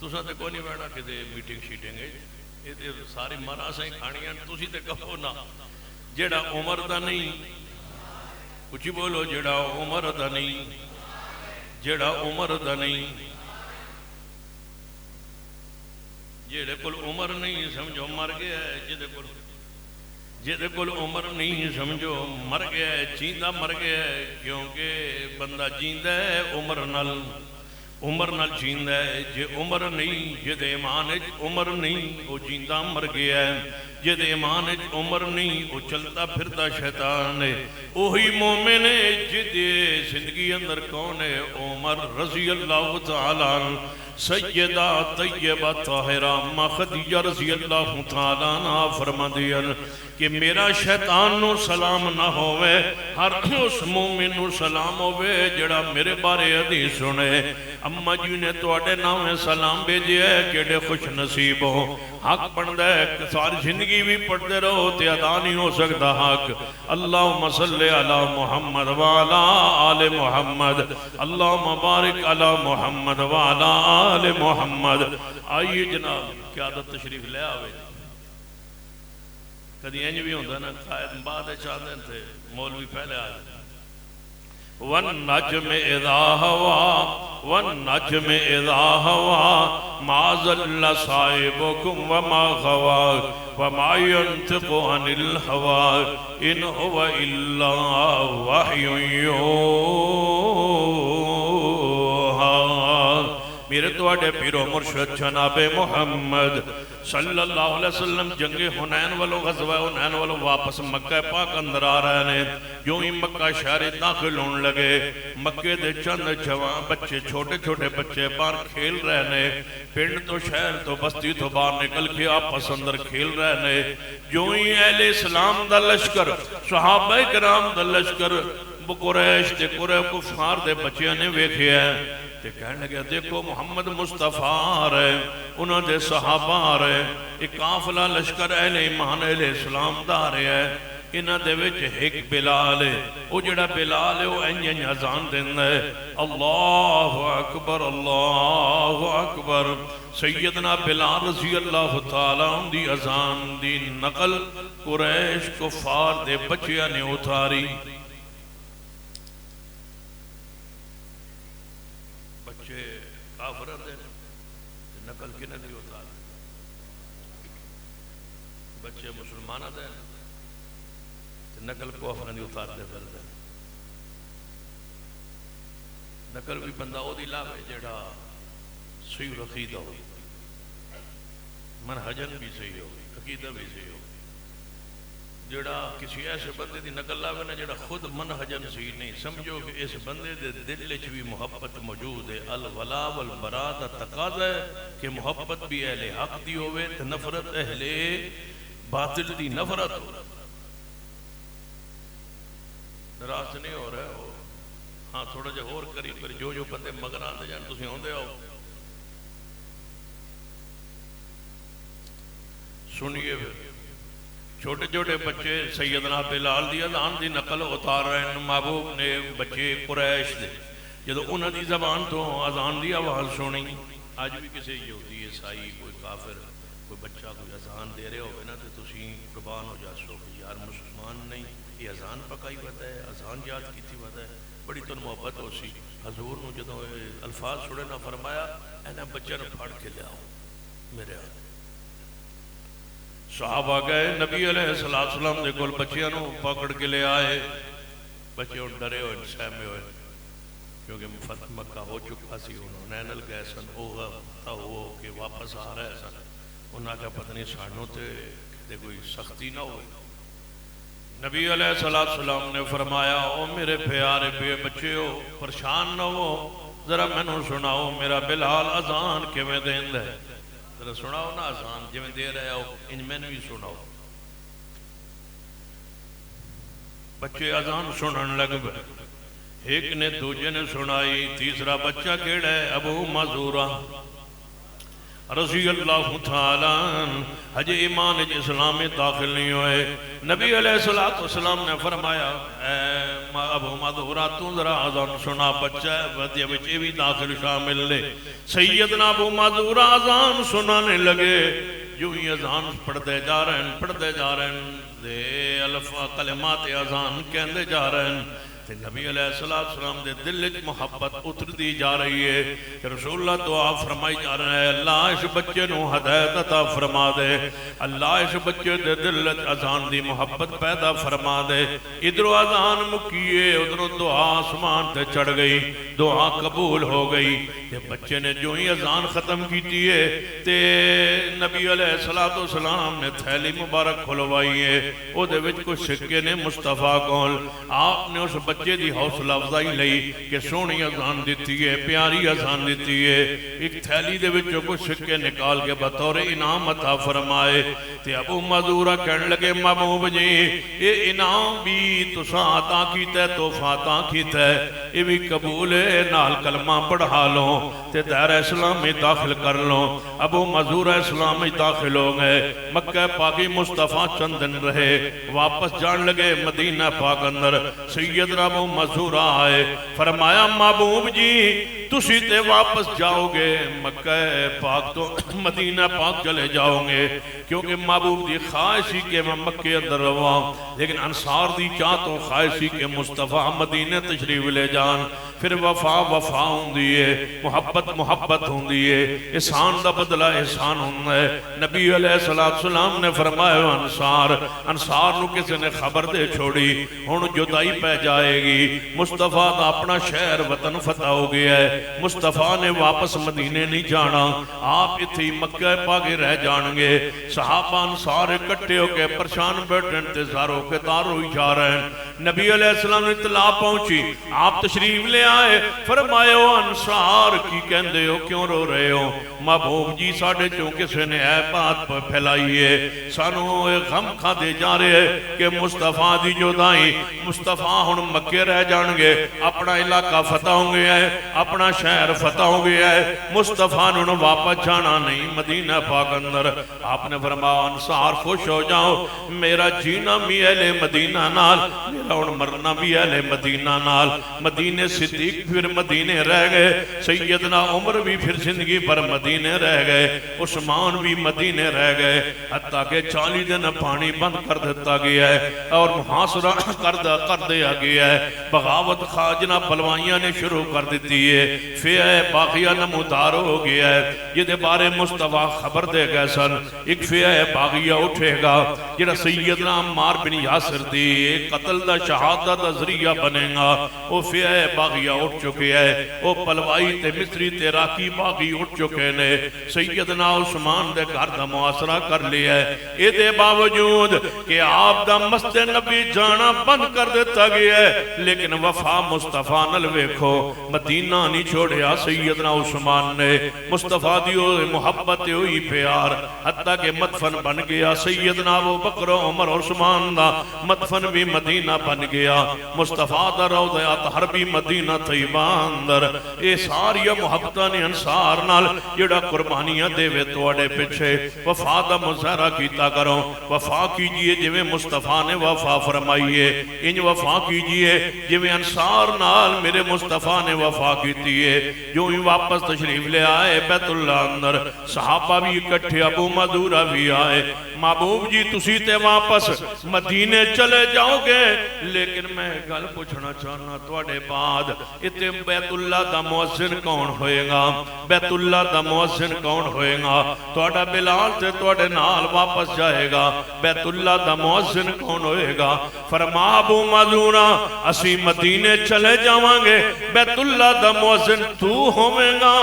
تو ساتھ کوئی نہیں بیٹھا کہ دے میٹنگ شیٹیں گے یہ دے ساری مانا سائیں کھانیاں تُسی تے کہو نا جڑا عمر دا نہیں کچھ بولو جڑا عمر دا نہیں جڑا عمر دا نہیں جڑے کل عمر نہیں سمجھو مر گیا ہے جدے کل عمر نہیں سمجھو مر گیا ہے جیندہ مر گیا ہے کیونکہ بندہ جیندہ ہے عمر نال جیندہ ہے جے عمر نہیں جدے ایمان عمر نہیں وہ جیندہ مر گیا ہے جدے ایمان عمر نہیں وہ چلتا پھرتا شیطان ہے وہی مومن ہے جدے زندگی اندر کون ہے عمر رضی اللہ تعالیٰ سیدہ طیبہ طاہرہ اماں خدیجہ رضی اللہ تعالیٰ عنہ فرما دیا کہ میرا شیطان نو سلام نہ ہوئے ہر اس مومن نو سلام ہوئے جڑا میرے بارے حدیث سنے اماں جی نے تو اٹے نامے سلام بھیجے ہے کیڑے خوش نصیب ہو حق پڑھ دے ساری زندگی بھی پڑھتے رہو تے ادا نہیں ہو سکتا حق اللہم صلی علی محمد وعلا آل محمد اللہم بارک علی محمد وعلا آل محمد آئیے جناب قیادت تشریف لے آوے کدی اینج بھی ہوندہ نا قائد بعد چاہتے تھے مولوی پہلے آئے وَالنَّجْمِ اِذَا هَوَا وَالنَّجْمِ اِذَا هَوَا مَا ظَلَّ صَائِبُكُمْ وَمَا غَوَا وَمَا يَنْتِقُ عَنِ الْهَوَا إِنْ هُوَ إِلَّا وَحْيٌ يُوحَىٰ میرے توڑے پیرو مرشد جناب محمد صلی اللہ علیہ وسلم جنگ حنین والو غزوہ حنین والو واپس مکہ پاک اندر آ رہے ہیں جو ہی مکہ شہر داخل ہون لگے مکہ دے چند جوان بچے چھوٹے چھوٹے بچے باہر کھیل رہے ہیں پنڈ تو شہر تو بستی تو باہر نکل کے آپس اندر کھیل رہے ہیں جو ہی اہل اسلام دا لشکر صحابہ کرام دا لشکر قریش تے قریش کفار دے بچے نے ویکھے ہیں تے کہنے لگے دیکھو محمد مصطفیٰ آ رہے انہوں دے صحابہ آ رہے ایک قافلہ لشکر اہل ایمان اہل اسلام دا آ رہے ہیں انہاں دے وچ ایک بلال ہے وہ جڑا بلال ہے وہ انجن اذان دینا ہے اللہ اکبر سیدنا بلال رضی اللہ تعالیٰ ان دی اذان دی نقل قریش کفار دے بچیاں نے اتاری کافرہ دے نقل کی نہیں اتار بچے مسلمانہ دے نقل کو افرہ نہیں اتار دے نقل بھی بندہ وہ لاوے جڑا صحیح عقیدہ ہو، منہجن بھی صحیح ہو، عقیدہ بھی صحیح ہو. جڑا کسی ایسے بندے دی نقل لاوے نا جڑا خود منہجن صحیح نہیں، سمجھو کہ اس بندے دے دل وچ بھی محبت موجود ہے. الولا والبرا دا تقاضا ہے کہ محبت بھی اہل حق دی ہوئے تے نفرت اہل باطل دی نفرت ہو. ناراض نہیں ہو رہا ہو؟ ہاں تھوڑا جہا اور قریب کر، جو بندے مگر آتے جان تسی ہوندے ہو. سنیے چھوٹے چھوٹے بچے سیدنا بلال دی اذان دی نقل اتار رہے ہیں. محبوب نے بچے قریش دے جدو انہوں دی زبان تو اذان دی آواز سنی. آج بھی کسی یہودی عیسائی کوئی کافر کوئی بچہ کوئی اذان دے رہے ہوئے نا تو تسی قربان ہو جاسو کہ یار مسلمان نہیں، یہ اذان پکائی وقت ہے، اذان یاد کی تھی وقت ہے. بڑی تو محبت ہو سی. حضور نے جدو الفاظ سنے نہ فرمایا اینا بچہ نے پھاڑ کے لے آؤ میرے ہاتھ. صحابہ گئے نبی علیہ السلام دے کول بچیاں نو پکڑ کے لے آئے. بچے ان ڈرے ہوئے سہمے ہوئے کیونکہ فتح مکہ ہو چکا سی. انہوں نینل گئے سن وہ کہ واپس آ رہے سن. انہاں کا پتہ نہیں سانوں تے کوئی سختی نہ ہوئی. نبی علیہ السلام نے فرمایا او میرے پیارے بے بچے ہو پریشان نہ ہو، ذرا میں نو سناؤ میرا بلال اذان کیویں دیندا ہے. ذرا سناؤ نا اذان جویں دے رہے ہو ان میں بھی سناؤ. بچے اذان سنن لگ پے. ایک نے دوجے نے سنائی. تیسرا بچہ کیڑا ہے؟ ابو معذورہ رضی اللہ تعالیٰ حج ایمان اسلام میں داخل نہیں ہوئے. نبی علیہ السلام نے فرمایا اے ابو معذورہ تو ذرا اذان سنا. بچہ ودیہ بچے بھی داخل شامل لے. سیدنا ابو معذورہ اذان سنانے لگے. جو ہی اذان پڑھتے جا رہے ہیں دے الفا کلمات اذان کہندے جا رہے ہیں. نبی علیہ السلام دے دل وچ محبت اتر دی جا رہی ہے کہ رسول اللہ دعا فرمائی جا رہا ہے اللہ اس بچے نو ہدایت عطا فرما دے. اللہ اس بچے دے دل وچ اذان دی محبت پیدا فرما دے. ادھروں اذان مکیے ادھروں دعا آسمان تے چڑھ گئی. دعا قبول ہو گئی. تے بچے نے جو ہی اذان ختم کیتی ہے تے نبی علیہ السلام نے تھیلی مبارک کھلوائی ہے. او دے وچ کچھ سکے نے مصطفیٰ کول. آپ نے اس بچے دی حوصلہ افزائی لئی کہ سونی اذان دیتی ہے، پیاری اذان دیتی ہے. ایک تھیلی دے وچوں کچھ سکے نکال کے بطور انعام عطا فرمائے. تے ابو معذورہ کہنے لگے محبوب جی یہ انعام بھی تساں عطا کیتا ہے، تحفہ عطا کیتا ہے، یہ بھی قبول ہے. نال کلمہ پڑھا لو تے دائرہ اسلام میں داخل کر لو. ابو معذورہ اسلام میں داخل ہو گئے. مکہ پاکی مصطفیٰ چند دن رہے. واپس جان لگے مدینہ پاک اندر. سیدنا ابو معذورہ آئے. فرمایا محبوب جی تسی تے واپس جاؤ گے مکہ پاک تو مدینہ پاک چلے جاؤ گے کیونکہ محبوب دی خواہشی کہ میں مکہ اندر رواں. لیکن انصار دی چاہتوں خواہشی کہ مصطفیٰ مدینہ تشریف لے جان. پھر وفا ہوں دیئے، محبت ہوں دیئے. احسان دا بدلہ احسان ہوں ہے. نبی علیہ السلام نے فرمایا انصار نو کسی نے خبر دے چھوڑی ہن جدائی پہ جائے گی. مصطفیٰ دا اپنا شہر وطن فتح ہو گیا ہے. مصطفیٰ نے واپس مدینے نہیں جانا. آپ اتھی مکہ پاگے رہ جانگے. صحابہ انصار اکٹھے ہو کے پرشان بیٹھے انتظار ہو کے تار ہوئی جا رہے ہیں. نبی علیہ السلام نے اطلاع پہنچی. آپ تشریف لے آئے. فرمائے ہو انصار کی کہندے ہو کیوں رو رہے ہو؟ محبوب جی ساڑھے چوں کسے نے اے بات پر پھیلائی ہے. سانو غم کھا دے جا رہے ہیں کہ مصطفیٰ دی جدائی. مصطفیٰ ہن مکے رہ جانگے. اپنا علاقہ فتح ہو گیا ہے، اپنا شہر فتح ہو گیا ہے. مصطفیٰ نے واپس جانا نہیں مدینہ پاک اندر. آپ نے فرمایا انصار خوش ہو جاؤ، میرا جینا بھی اہل مدینہ نال، میرا ان مرنا بھی اہل مدینہ نال. مدینہ صدیق پھر مدینہ رہ گئے. سیدنا عمر بھی پھر زندگی پر مدینہ رہ گئے. عثمان بھی مدینہ رہ گئے. حتیٰ کہ 40 دن پانی بند کر دیتا گیا ہے اور محاصرہ کر دیا گیا ہے. ہے، بغاوت خواجنا بلوائیاں نے شروع کر دیتی ہے، فیہ باغیہ نمودار ہو گیا ہے، یہ دے بارے مصطفیٰ خبر دے گئے سن، ایک فیہ باغیہ اٹھے گا جڑا سیدنا عمار بن یاسر دی قتل دا شہادت دا ذریعہ بنے گا، وہ فیہ باغیہ اٹھ چکے ہیں، وہ پلوائی تے مصری تے راکی باغی اٹھ چکے نے، سیدنا عثمان دے گھر دا محاصرہ کر لیا ہے، اے دے باوجود کہ آپ دا مسجد نبی جانا بند کر دیتا گیا ہے، لیکن وفا مصطفیٰ نل ویکھو مدینہ نہیں چھوڑیا سیدنا عثمان نے، مصطفیٰ دیو محبت ہوئی پیار، حتیٰ کہ مدفن بن گیا سیدنا ابو بکر عمر عثمان دا مدفن بھی مدینہ بن گیا، مصطفیٰ دا روضہ اطہر بھی مدینہ طیبہ اندر، اے ساری محبتہ نے انصار نال جڑا قربانیاں دے وے توڑے پچھے وفا دا مظاہرہ کیتا کرو، وفا کیجئے جویں مصطفیٰ نے وفا فرمائیے، ان وفا کیجئے جویں انصار نال میرے مصطفیٰ نے وفا کیتی ہے، جو ہی واپس تشریف لے آئے بیت اللہ اندر، صحابہ بھی اکٹھے، ابو مدورہ بھی آئے، محبوب جی تسی تے واپس مدینے چلے جاؤ گے، لیکن میں گل پوچھنا چاہنا توڑے بعد اتے بیت اللہ دا مؤذن کون ہوئے گا، بیت اللہ دا مؤذن کون ہوئے گا، توڑا بلال تے توڑے نال واپس جائے گا، بیت اللہ دا مؤذن کون ہوئے گا، فرما ابو مدورہ اسی مدینے چلے جاؤں گے، بیت اللہ دا مؤذن تو ہوئے گا،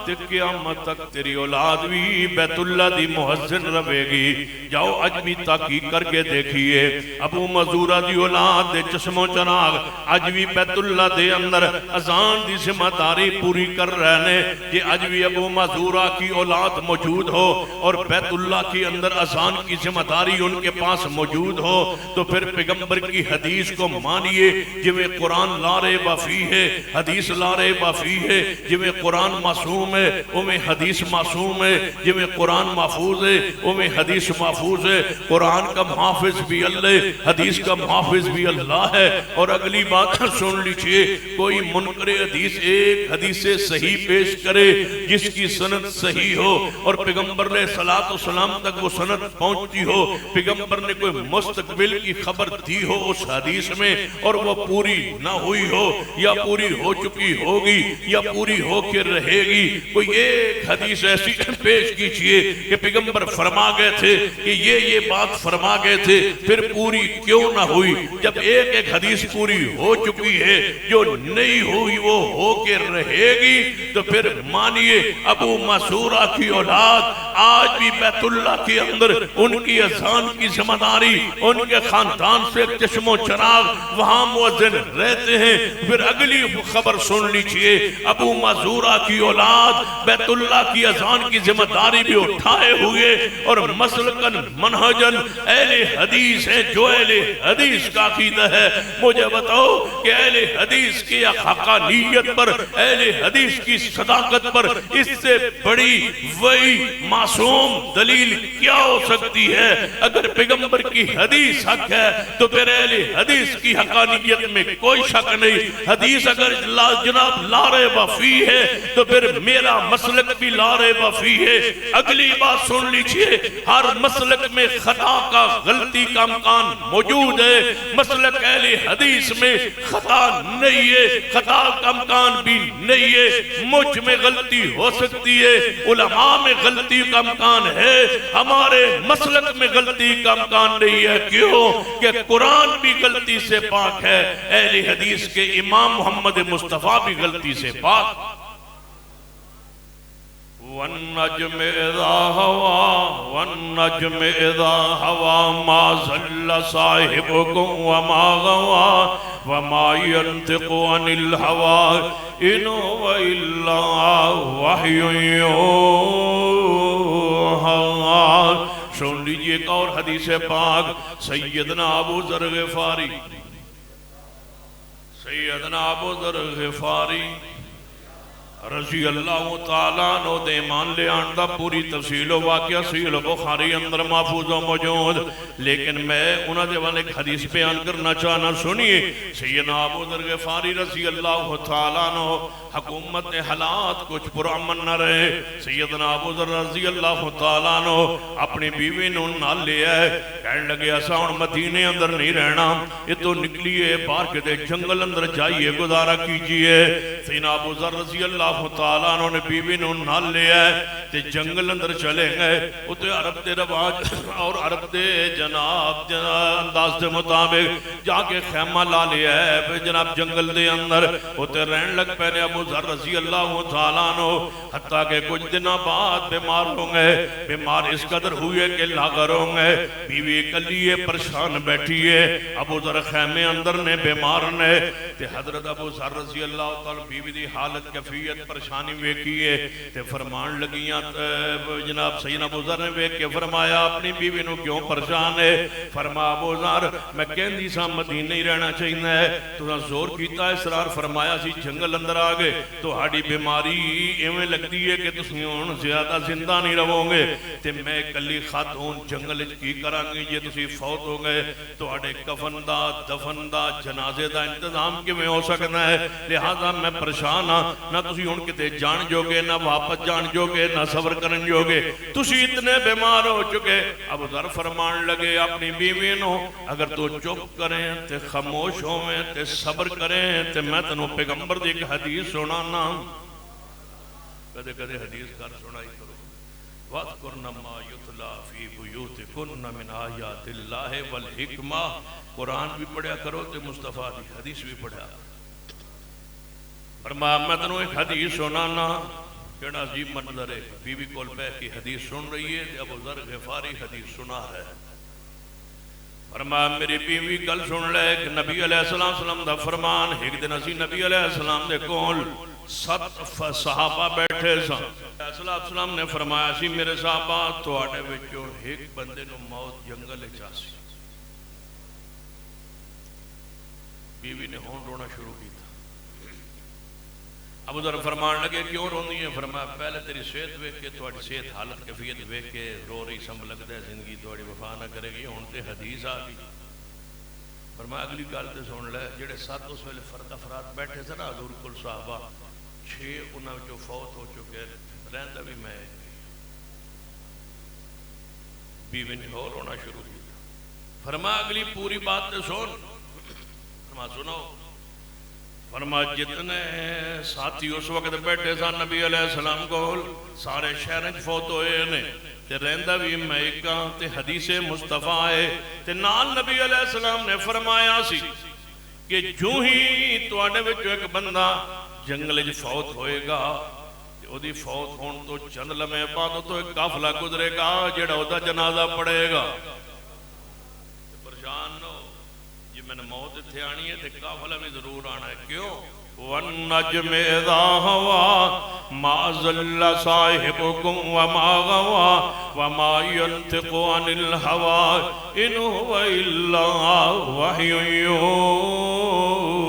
تے قیامت تک تیری اولاد بھی بیت اللہ دی مؤذن روے گی، جاؤ اج بھی تحقیق کر کے دیکھئے، ابو مزورہ دی اولاد دے چشم و چراغ اج بھی بیت اللہ دے اندر اذان دی ذمہ داری پوری کر رہنے، کہ اج بھی ابو مزورہ کی اولاد موجود ہو اور بیت اللہ کی اندر اذان کی ذمہ داری ان کے پاس موجود ہو، تو پھر پیغمبر کی حدیث کو مانیے، جویں قرآن لارے وفی ہے، حدیث لارے وفی ہے، جویں قرآن معصوم ہے اویں حدیث معصوم ہے، جویں قرآن محفوظ ہے اویں حدیث محفوظ ہے، قرآن کا محافظ بھی اللہ، حدیث کا محافظ بھی اللہ ہے، اور اگلی بات سن لیجئے، کوئی منکر حدیث ایک حدیث صحیح پیش کرے جس کی سند صحیح ہو اور پیغمبر علیہ السلام تک وہ سند پہنچتی ہو، پیغمبر نے کوئی مستقبل کی خبر دی ہو اس حدیث میں اور وہ پوری نہ ہوئی ہو یا پوری ہو چکی ہوگی یا پوری ہو کے رہے گی، کوئی ایک حدیث ایسی پیش کیجئے کہ پیغمبر فرما گئے تھے کہ یہ بات فرما گئے تھے، پھر پوری کیوں نہ ہوئی؟ جب ایک ایک حدیث پوری ہو چکی ہے، جو نہیں ہوئی وہ ہو کے رہے گی، تو پھر مانیے ابو مسورہ کی اولاد آج بھی بیت اللہ کے اندر ان کی اذان کی ذمہ داری، ان کے خاندان سے چشم و چراغ وہاں مؤذن رہتے ہیں۔ پھر اگلی خبر سن لیجئے، ابو مسورہ کی اولاد بیت اللہ کی اذان کی ذمہ داری بھی اٹھائے ہوئے اور مسلکن منہجن اہل حدیث ہیں، جو اہل حدیث کا عقیدہ ہے۔ مجھے بتاؤ کہ اہل حدیث کی حقانیت پر، اہل حدیث کی صداقت پر اس سے بڑی وہی معصوم دلیل کیا ہو سکتی ہے؟ اگر پیغمبر کی حدیث حق ہے تو پھر اہل حدیث کی حقانیت میں کوئی شک نہیں۔ حدیث اگر جناب لا ریب فی ہے تو پھر میرا مسلک بھی لا ریب فی ہے۔ اگلی بات سن لیجئے، ہر مسلک میں خطا کا غلطی کا امکان موجود ہے، مسلک اہل حدیث میں خطا نہیں ہے، خطا کا امکان بھی نہیں ہے۔ مجھ میں غلطی ہو سکتی ہے، علماء میں غلطی کا امکان ہے، ہمارے مسلک میں غلطی کا امکان نہیں ہے۔ کیوں کہ قرآن بھی غلطی سے پاک ہے، اہل حدیث کے امام محمد مصطفیٰ بھی غلطی سے پاک۔ والنجم اذا ہوا والنجم اذا ہوا ما ضل صاحبكم وما غوا وما ينطق عن الهوى ان هو الا وحی یوحی۔ سن لیجئے ایک اور حدیث پاک، سیدنا ابو ذر غفاری، سیدنا ابو ذر غفاری رضی اللہ تعالیٰ عنہ دے ایمان لے آندا پوری تفصیل و واقعہ صحیح بخاری اندر محفوظ و موجود، لیکن میں انہاں دے والے ایک حدیث بیان کرنا چاہنا سنیے۔ سیدنا ابو ذر غفاری رضی اللہ تعالیٰ عنہ حکومت حالات کچھ پرامن نہ رہے، سیدنا ابو ذر رضی اللہ تعالیٰ عنہ اپنی بیوی نوں نال لے آئے، کہنے لگے اساں ہن مدینے اندر نہیں رہنا، یہ تو نکلیے باہر کے جنگل اندر جائیے گزارا کیجئے۔ سیدنا ابو ذر رضی اللہ تعالیٰ عنہ نے بیوی نوں نال لے آئے تے جنگل اندر چلے گئے، اتے عرب دے رواج اور عرب دے جناب انداز دے مطابق جا کے خیمہ لا لے آئے جناب جنگل دے اندر، اتے رہن لگ پہنے ابو ذر رضی اللہ تعالیٰ عنہ، حتیٰ کہ کچھ دنوں بعد بیمار ہوں گے، بیمار اس قدر ہوئے کہ لاغر ہوں گے، بیوی کلیے پریشان بیٹھی ہے، ابو ذر خیمے اندر نے بیمار نے، تے حضرت ابو ذر رضی اللہ تعالیٰ بیوی دی حالت کیفیت پریشانی ویکھیے تے فرمان لگیاں جناب سیدنا ابو ذر نے ویکھ کے فرمایا اپنی بیوی نو کیوں پریشان ہے؟ فرمایا ابو ذر میں کہندی سا مدینے ہی رہنا چاہیے ہے، تو زور کیتا اصرار فرمایا سی جنگل اندر آ گئے تو ہاڑی بیماری ایویں لگتی ہے کہ تسی ہن زیادہ زندہ نہیں رہو گے تے میں کلی خاتون جنگل وچ کی کراں گی جے تسی فوت ہو گئے تو ہاڑے کفن دا دفن دا جنازے دا انتظام کیویں ہو سکدا ہے؟ لہذا میں پریشان ہاں، نہ تسی ہن کتے جان جوگے نہ واپس جان جوگے نہ صبر کرن جوگے، تسی اتنے بیمار ہو چکے۔ ابو ذر فرمان لگے اپنی بیوی نو اگر تو چپ کریں تے خاموش ہوئیں تے صبر کریں تے میں تنوں پیغمبر دی ایک حدیث سنانا، کدے کدے حدیث کر سنائی کرو۔ وَاذْكُرْنَ مَا يُتْلَى فِي بُيُوتِكُنَّ مِنْ آيَاتِ اللَّهِ وَالْحِكْمَةِ، قرآن بھی پڑھیا کرو تے مصطفیٰ دی حدیث بھی پڑھیا۔ فرمایا میں تنوں ایک حدیث سنانا، کیڑا عجیب منظر ہے، بی بی کول بیٹھ کی حدیث سن رہی ہے ابو ذر غفاری حدیث سنا ہے۔ فرمایا میری بیوی کل سن لے کہ نبی علیہ السلام دا فرمان، ایک دن اسی نبی علیہ السلام دے کول 7 صحابہ بیٹھے سن، السلام نے فرمایا اسی میرے صحابہ تواڈے وچوں ایک بندے نو موت جنگل وچ آسی۔ بیوی نے ہون رونا شروع کیتا، ابو ذر فرمان لگے کیوں روندی ہے؟ فرمایا پہلے تیری صحت ویکھ کے تواڈی صحت حالت کیفیت ویکھ کے رو رہی سم لگدا ہے زندگی تواڈی وفا نہ کرے گی، ہن تے حدیث آ گئی۔ فرمایا اگلی گل تے سن لے، جڑے 7 اس ویلے فرد افراد بیٹھے تھے نا حضور کول صحابہ، 6 انہاں وچوں فوت ہو چکے، رہندا بھی میں۔ بیوی نے ہو رونا شروع کیا، فرمایا اگلی پوری بات تے سن، فرمایا سنو۔ فرمایا جتنے ساتھی اس وقت بیٹھے سن نبی علیہ السلام کو سارے شہریں فوت ہوئے نے تے رہندا بھی میں کہاں تے حدیث مصطفیٰ ہے تے نال نبی علیہ السلام نے فرمایا سی کہ جو ہی تواڈے وچوں ایک بندہ جنگل وچ فوت ہوئے گا تے اودی فوت ہون تو چند لمحے بعد تو ایک قافلہ گزرے گا جڑا اودا جنازہ پڑے گا۔ پریشان نہ میں نے موت اتھے آنی ہے تے قافلہ بھی ضرور آنا ہے، کیوں؟ وَالنَّجْمِ اِذَا هَوَى مَا ضَلَّ صَاحِبُكُمْ وَمَا غَوَى وَمَا يَنْطِقُ عَنِ الْهَوَى إِنْ هُوَ إِلَّا وَحْيٌ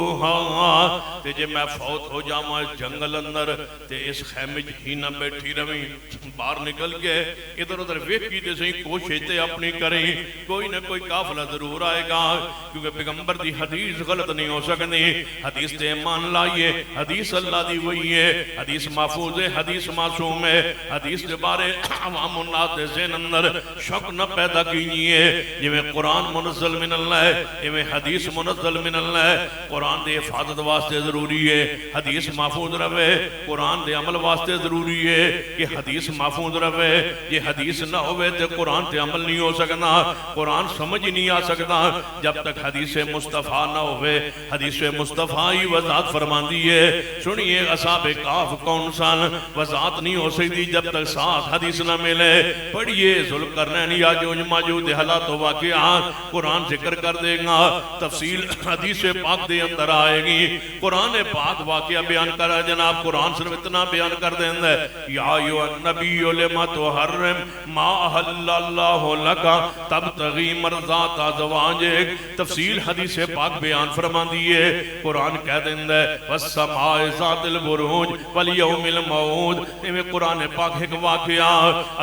يُوحَىٰ۔ تے جے میں فوت ہو جاواں جنگل اندر تے اس خیمے ہی نہ بیٹھی رویں، باہر نکل کے ادھر ادھر ویکھی تے صحیح کوشش تے اپنی کریں، کوئی نہ کوئی قافلہ ضرور آئے گا، کیونکہ پیغمبر دی حدیث غلط نہیں ہو سکتی، حدیث تے ایمان لائیے، حدیث اللہ دی وہی ہے، حدیث محفوظ ہے، حدیث معصوم ہے، حدیث دے بارے عوام الناس دے ذہن اندر شک نہ پیدا کیجیے، جویں قرآن منزل من اللہ ہے، جویں حدیث منزل من اللہ ہے، قرآن دے حفاظت واسطے ضروری ہے حدیث محفوظ رہے، قرآن دے عمل واسطے ضروری ہے کہ حدیث محفوظ رہے، یہ حدیث نہ ہوئے تے قرآن تے عمل نہیں ہو سکنا، قرآن سمجھ نہیں آ سکتا جب تک حدیث مصطفیٰ نہ ہوئے۔ حدیث مصطفیٰ ہی وضاحت فرماندی ہے، سنیے اصحاب کہف کون سن، وضاحت نہیں ہو سکتی جب تک ساتھ حدیث نہ ملے۔ پڑھئے ذوالقرنین یاجوج ماجوج حالات و واقعات، قرآن ذکر کر دے گا، تفصیل حدیث پاک دے اندر آئے گی، قرآن قرآن پاک واقعہ بیان کر رہا ہے جناب. قرآن صرف اتنا بیان کر دیندہ ہے یا ایھا النبی لما تحرم ما احل اللہ لکا تبتغی مرضات ازواجک. تفصیل حدیث پاک بیان فرما دیئے. قرآن کہہ دیندہ ہے والسماء ذات البروج والیوم الموعود. میں قرآن پاک ایک واقعہ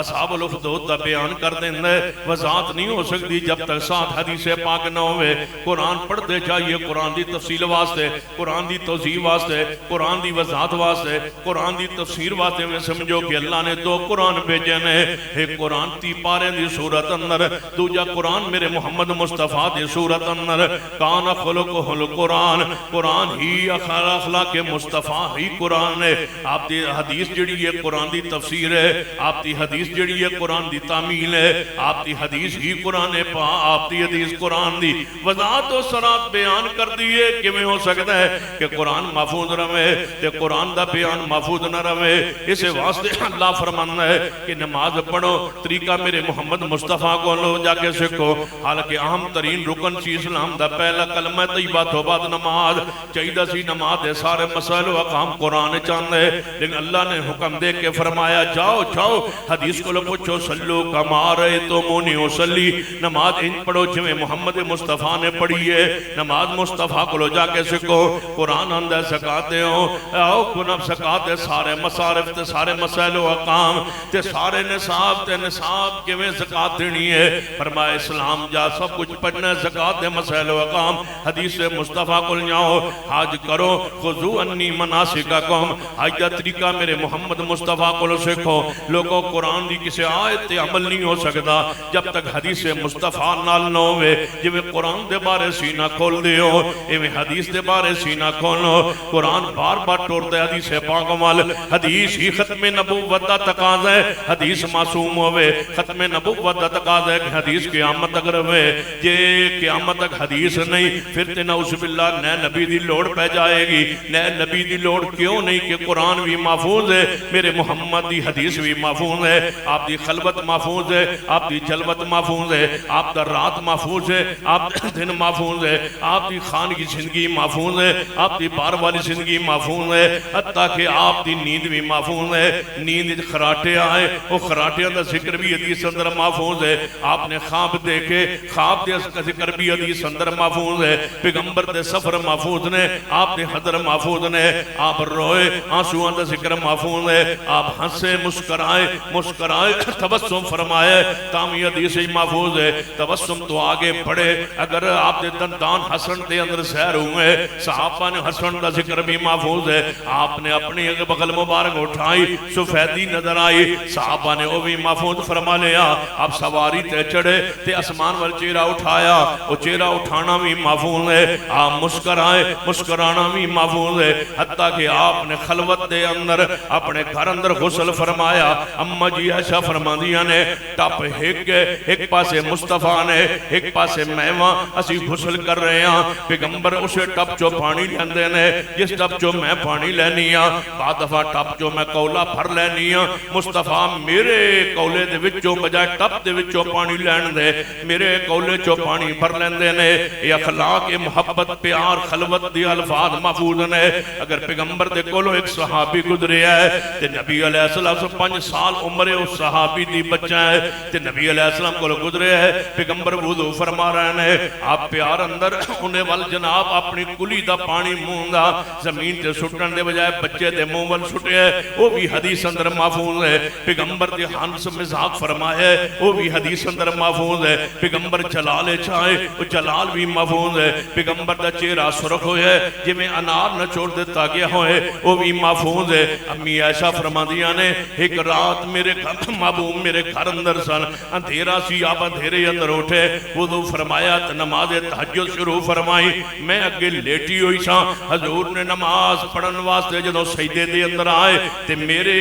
اصحاب الاخدود دا بیان کر دیندہ ہے. وضاحت نہیں ہو سکتی جب تک ساتھ حدیث پاک نہ ہوئے. قرآن پڑھتے چاہیے قرآن دی تفصیل واسطے, قرآن دی توضیح واسطے, قرآن دی وضاحت واسطے, قرآن دی تفسیر واسطے. میں سمجھو کہ اللہ نے دو قرآن بھیجے نے. ایک قرآن 30 پارے دی سورت اندر, دوجا قرآن میرے محمد مصطفیٰ دی سورت اندر. کان خلقہ القرآن, قرآن ہی اخلاق مصطفیٰ ہی قرآن ہے. آپ دی حدیث جڑی ہے قرآن دی تفسیر ہے, آپ دی حدیث جڑی ہے قرآن دی تعمیل ہے, آپ دی حدیث ہی قرآن پا, آپ دی حدیث قرآن دی وضاحت و سرات بیان کر دیئے. کہ میں ہو سکتا ہے کہ قرآن محفوظ رہے تے قرآن دا بیان محفوظ نہ رہے. اس واسطے اللہ فرمانا ہے کہ نماز پڑھو طریقہ میرے محمد مصطفیٰ کو لو جا کے سکھو. حالانکہ اہم ترین رکن سی اسلام دا پہلا کلمہ طیبہ تو بعد نماز چاہیدہ سی. نماز دے سارے مسائل و اقام قرآن چاندے, لیکن اللہ نے حکم دے کے فرمایا جاؤ جاؤ حدیث کو لو پوچھو سلو کما رأیتمونی اصلی. نماز ان پڑھو جویں محمد مصطفیٰ نے پڑھی ہے. نماز مصطفیٰ کو لو جا کے سکھو. قرآن اندر سکاتے ہو آؤ کنب سکاتے سارے مصارف تے سارے مسائل و اقام تے سارے نصاب تے نصاب کے میں زکاة دینی ہے. فرمایا اسلام جا سب کچھ پڑھنا ہے, زکاة تے مسائل و اقام حدیث مصطفیٰ کو جاؤ حاج کرو. خذو انی مناسککم, حج دا طریقہ میرے محمد مصطفیٰ کو سکھو. لوگوں قرآن دی کسی آیت تے عمل نہیں ہو سکتا جب تک حدیث مصطفیٰ نال نہ ہوئے. جب قرآن دے بارے سینہ کھول دیو, ایویں حدیث دے بارے سینہ کھولو. قرآن بار بار ٹورتا ہے حدیث پاک مال. حدیث ہی ختم نبوت دا تقاضا ہے, حدیث معصوم ہوئے. ختم نبوت دا تقاضا ہے کہ حدیث قیامت تک رہے. جے قیامت تک حدیث نہیں پھر تے نعوذ باللہ نئے نبی دی لوڑ پہ جائے گی. نئے نبی دی لوڑ کیوں نہیں کہ قرآن بھی محفوظ ہے, میرے محمد دی حدیث بھی محفوظ ہے. آپ دی خلوت محفوظ ہے, آپ دی جلوت محفوظ ہے, آپ دا رات محفوظ ہے, آپ دن محفوظ ہے, آپ دی خان کی زندگی محفوظ ہے, آپ دی بار والی زندگی محفوظ ہے, حتیٰ کہ آپ دی نیند بھی محفوظ ہے. نیند خراٹے آئے وہ خراٹے اندر ذکر بھی حدیث اندر محفوظ ہے. آپ نے خواب دیکھے, خواب دے ذکر بھی حدیث اندر محفوظ ہے. پیغمبر دے سفر محفوظ نے, آپ دے حضر محفوظ نے. آپ روئے آنسو اندر ذکر محفوظ ہے. آپ ہنسے مسکرائے مسکرائے تبسم فرمائے تامی حدیث محفوظ ہے. تبسم تو آگے پڑھے. اگر آپ دے دندان حسن دے اندر سیر ہوئے, صحابہ نے حسن دا ذکر بھی محفوظ ہے. آپ نے اپنی بغل مبارک اٹھائی, سفیدی نظر آئی, صحابہ نے وہ بھی محفوظ فرما لیا. آپ سواری تے چڑھے تے اسمان وال چہرہ اٹھایا, وہ چہرہ اٹھانا بھی محفوظ ہے. آپ مسکرائے مسکرانا بھی محفوظ ہے. حتیٰ کہ آپ نے خلوت دے اندر اپنے گھر اندر غسل فرمایا. اما جی ایسا فرماندیاں نے ٹپ ایک پاسے مصطفیٰ نے ایک پاسے میوہ اسی غسل کر رہے ہیں. پیغمبر اسے ٹپ جو پانی لیندے نے, جس ٹپ جو میں پانی لینی ہاں, بعد دفعہ ٹپ جو میں کولا بھر لینی ہاں. مصطفیٰ میرے کولے دے وچوں بجائے ٹپ دے وچوں پانی لین دے, میرے کولے چو پانی بھر لیندے نے. یہ اخلاق محبت پیار خلوت دی الفاظ محفوظ نے. اگر پیغمبر دے کولو ایک صحابی گزرے ہے تے نبی علیہ السلام سے 5 سال عمرے اس صحابی دی بچہ ہے تے نبی علیہ السلام کولو گزرے ہے, پیغمبر وضو فرما رہے ہیں. آپ پیار اندر انہیں وال جناب اپنی کلی دا پانی مونگا زمین تے سٹن دے بجائے بچے دے موں وال سٹے ہے, وہ بھی حدیث اندر محفوظ ہے. پیغمبر دے ہنس مزاق فرمائے, وہ بھی حدیث اندر محفوظ ہے. پیغمبر جلال چاہے, وہ جلال بھی محفوظ ہے. پیغمبر دا چہرہ سرخ ہوئے جی میں انار نہ چھوڑ دیتا گیا ہوئے, وہ بھی محفوظ ہے. امی ایسا فرمادیاں نے ایک رات میرے محبوب میرے گھر اندر سن, اندھیرا سی, آپ اندھیرے اندر اٹھے, وضو فرمایا نماز تہجد شروع فرمائی. میں اگے لیٹی ہوئی سا, حضور نے نماز پڑھن واسطے جدوں سجدے دے اندر آئے تے میرے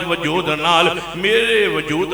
وجود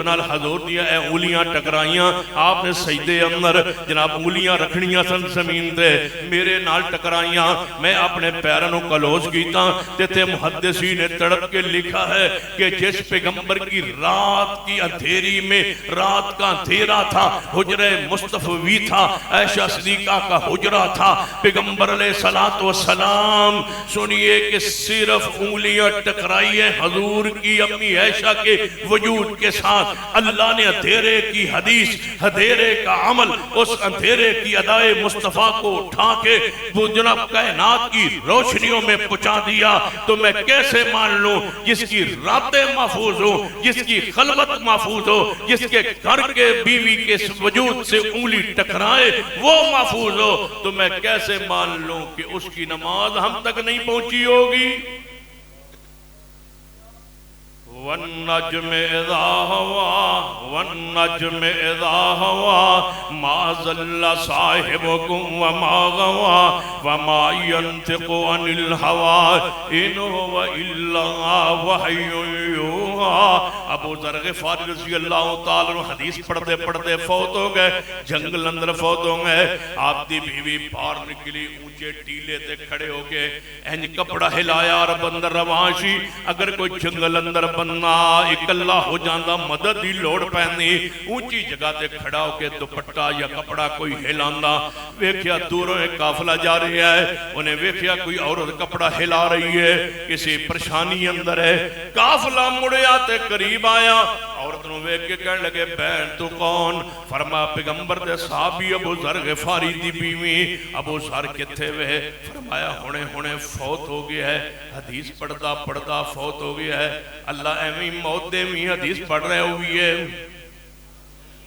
نال حضور دیا اے انگلیاں ٹکرائیاں. آپ نے سجدے اندر جناب انگلیاں رکھنیاں سن زمین تے, میرے نال ٹکرائیاں. میں اپنے پیروں کلوز کیتا تے محدثی نے تڑپ کے لکھا ہے کہ جس پیغمبر کی رات کی اندھیری میں, رات کا اندھیرا تھا, حجرہ مصطفی تھا, عائشہ صدیقہ کا حجرہ تھا. پیغمبر علیہ الصلوۃ والسلام. سنیے کہ صرف انگلیاں ٹکرائی ہیں حضور کی امی عائشہ کے وجود کے ساتھ. اللہ نے اندھیرے کی حدیث، اندھیرے کا عمل، اس اندھیرے کی ادائے مصطفیٰ کو اٹھا کے وہ جناب کائنات کی روشنیوں میں پہنچا دیا. تو میں کیسے مان لوں جس کی راتیں محفوظ ہو، جس کی خلوت محفوظ ہو، جس کے گھر کے بیوی کے وجود سے انگلی ٹکرائے وہ محفوظ ہو، تو میں کیسے مان لوں کہ اس کی نماز ہم تک نہیں پہنچی ہوگی؟ وَالنَّجْمِ إِذَا هَوَى وَالنَّجْمِ إِذَا هَوَى مَا ضَلَّ صَاحِبُكُمْ وَمَا غَوَى وَمَا يَنْطِقُ عَنِ الْهَوَى إِنْ هُوَ إِلَّا وَحْيٌ يُوحَى. ابو ذر غفاری رضی اللہ تعالیٰ عنہ حدیث پڑھتے پڑھتے فوت ہو گئے، جنگل اندر فوت ہو گئے. آپ دی بیوی باہر نکلی، اونچے ٹیلے تے کھڑے ہو کے انج کپڑا ہلایا رب اندر روانشی. اگر کوئی جنگل اندر بننا اکلا ہو جاندہ مدد دی لوڑ پہنی، اونچی جگہ تے کھڑا ہو کے دوپٹہ یا کپڑا کوئی ہلاندہ. ویکھیا دوروں ایک قافلہ جا رہی ہے، انہیں ویکھیا کوئی عورت کپڑا ہلا رہی ہے، کسی پریشانی اندر ہے. قافلہ مڑیا تے قریب آیا، عورت نو ویکھ کے کہنے لگے بہن تو کون؟ فرمایا پیغمبر دے صحابی ابو ذر غفاری دی بیوی. ابو ذر کتھے وے؟ فرمایا ہونے فوت ہو گیا ہے. حدیث پڑھتا پڑھتا فوت ہو گیا ہے. اللہ ایمی موت دے میں حدیث پڑھ رہے ہوئی ہے،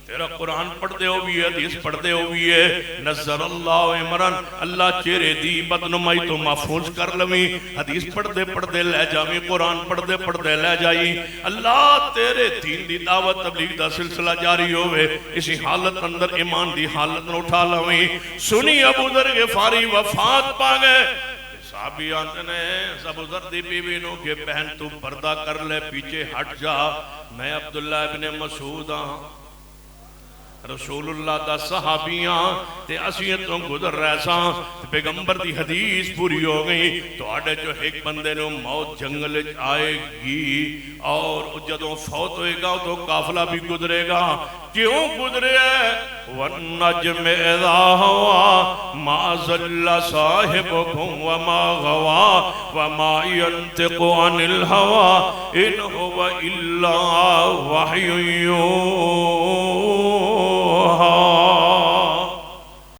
تیرا قرآن پڑھ دے ہوئی ہے، حدیث پڑھ دے ہوئی ہے. نظر اللہ عمران، اللہ چہرے دی بدنمائی تو محفوظ کر لویں. حدیث پڑھ دے لے جاویں، قرآن پڑھ دے لے جائیں. اللہ تیرے دین دی دعوت تبلیغ دا سلسلہ جاری ہوئے، اسی حالت اندر ایمان دی حالت نہ اٹھا لویں. سنی ابو ذر غفاری وفات پا گئے. صحابی آتے نے ابو ذر دی بیوی نو کہ بہن تو پردہ کر لے، پیچھے ہٹ جا، میں عبداللہ ابن مسعود ہاں، رسول اللہ دا صحابیاں تے اسیتوں گزر رہساں. پیغمبر دی حدیث پوری ہو گئی تو آڑے جو ایک بندے نو موت جنگل آئے گی اور جدوں فوت ہوئے گا تو قافلہ بھی گزرے گا. کیوں گزرے ہے؟ وَالنَّجْمِ إِذَا هَوَى مَا ضَلَّ صَاحِبُكُمْ وَمَا غَوَى وَمَا يَنْطِقُ عَنِ الْهَوَى إِنْ هُوَ إِلَّا وَحْيٌ يُوحَى.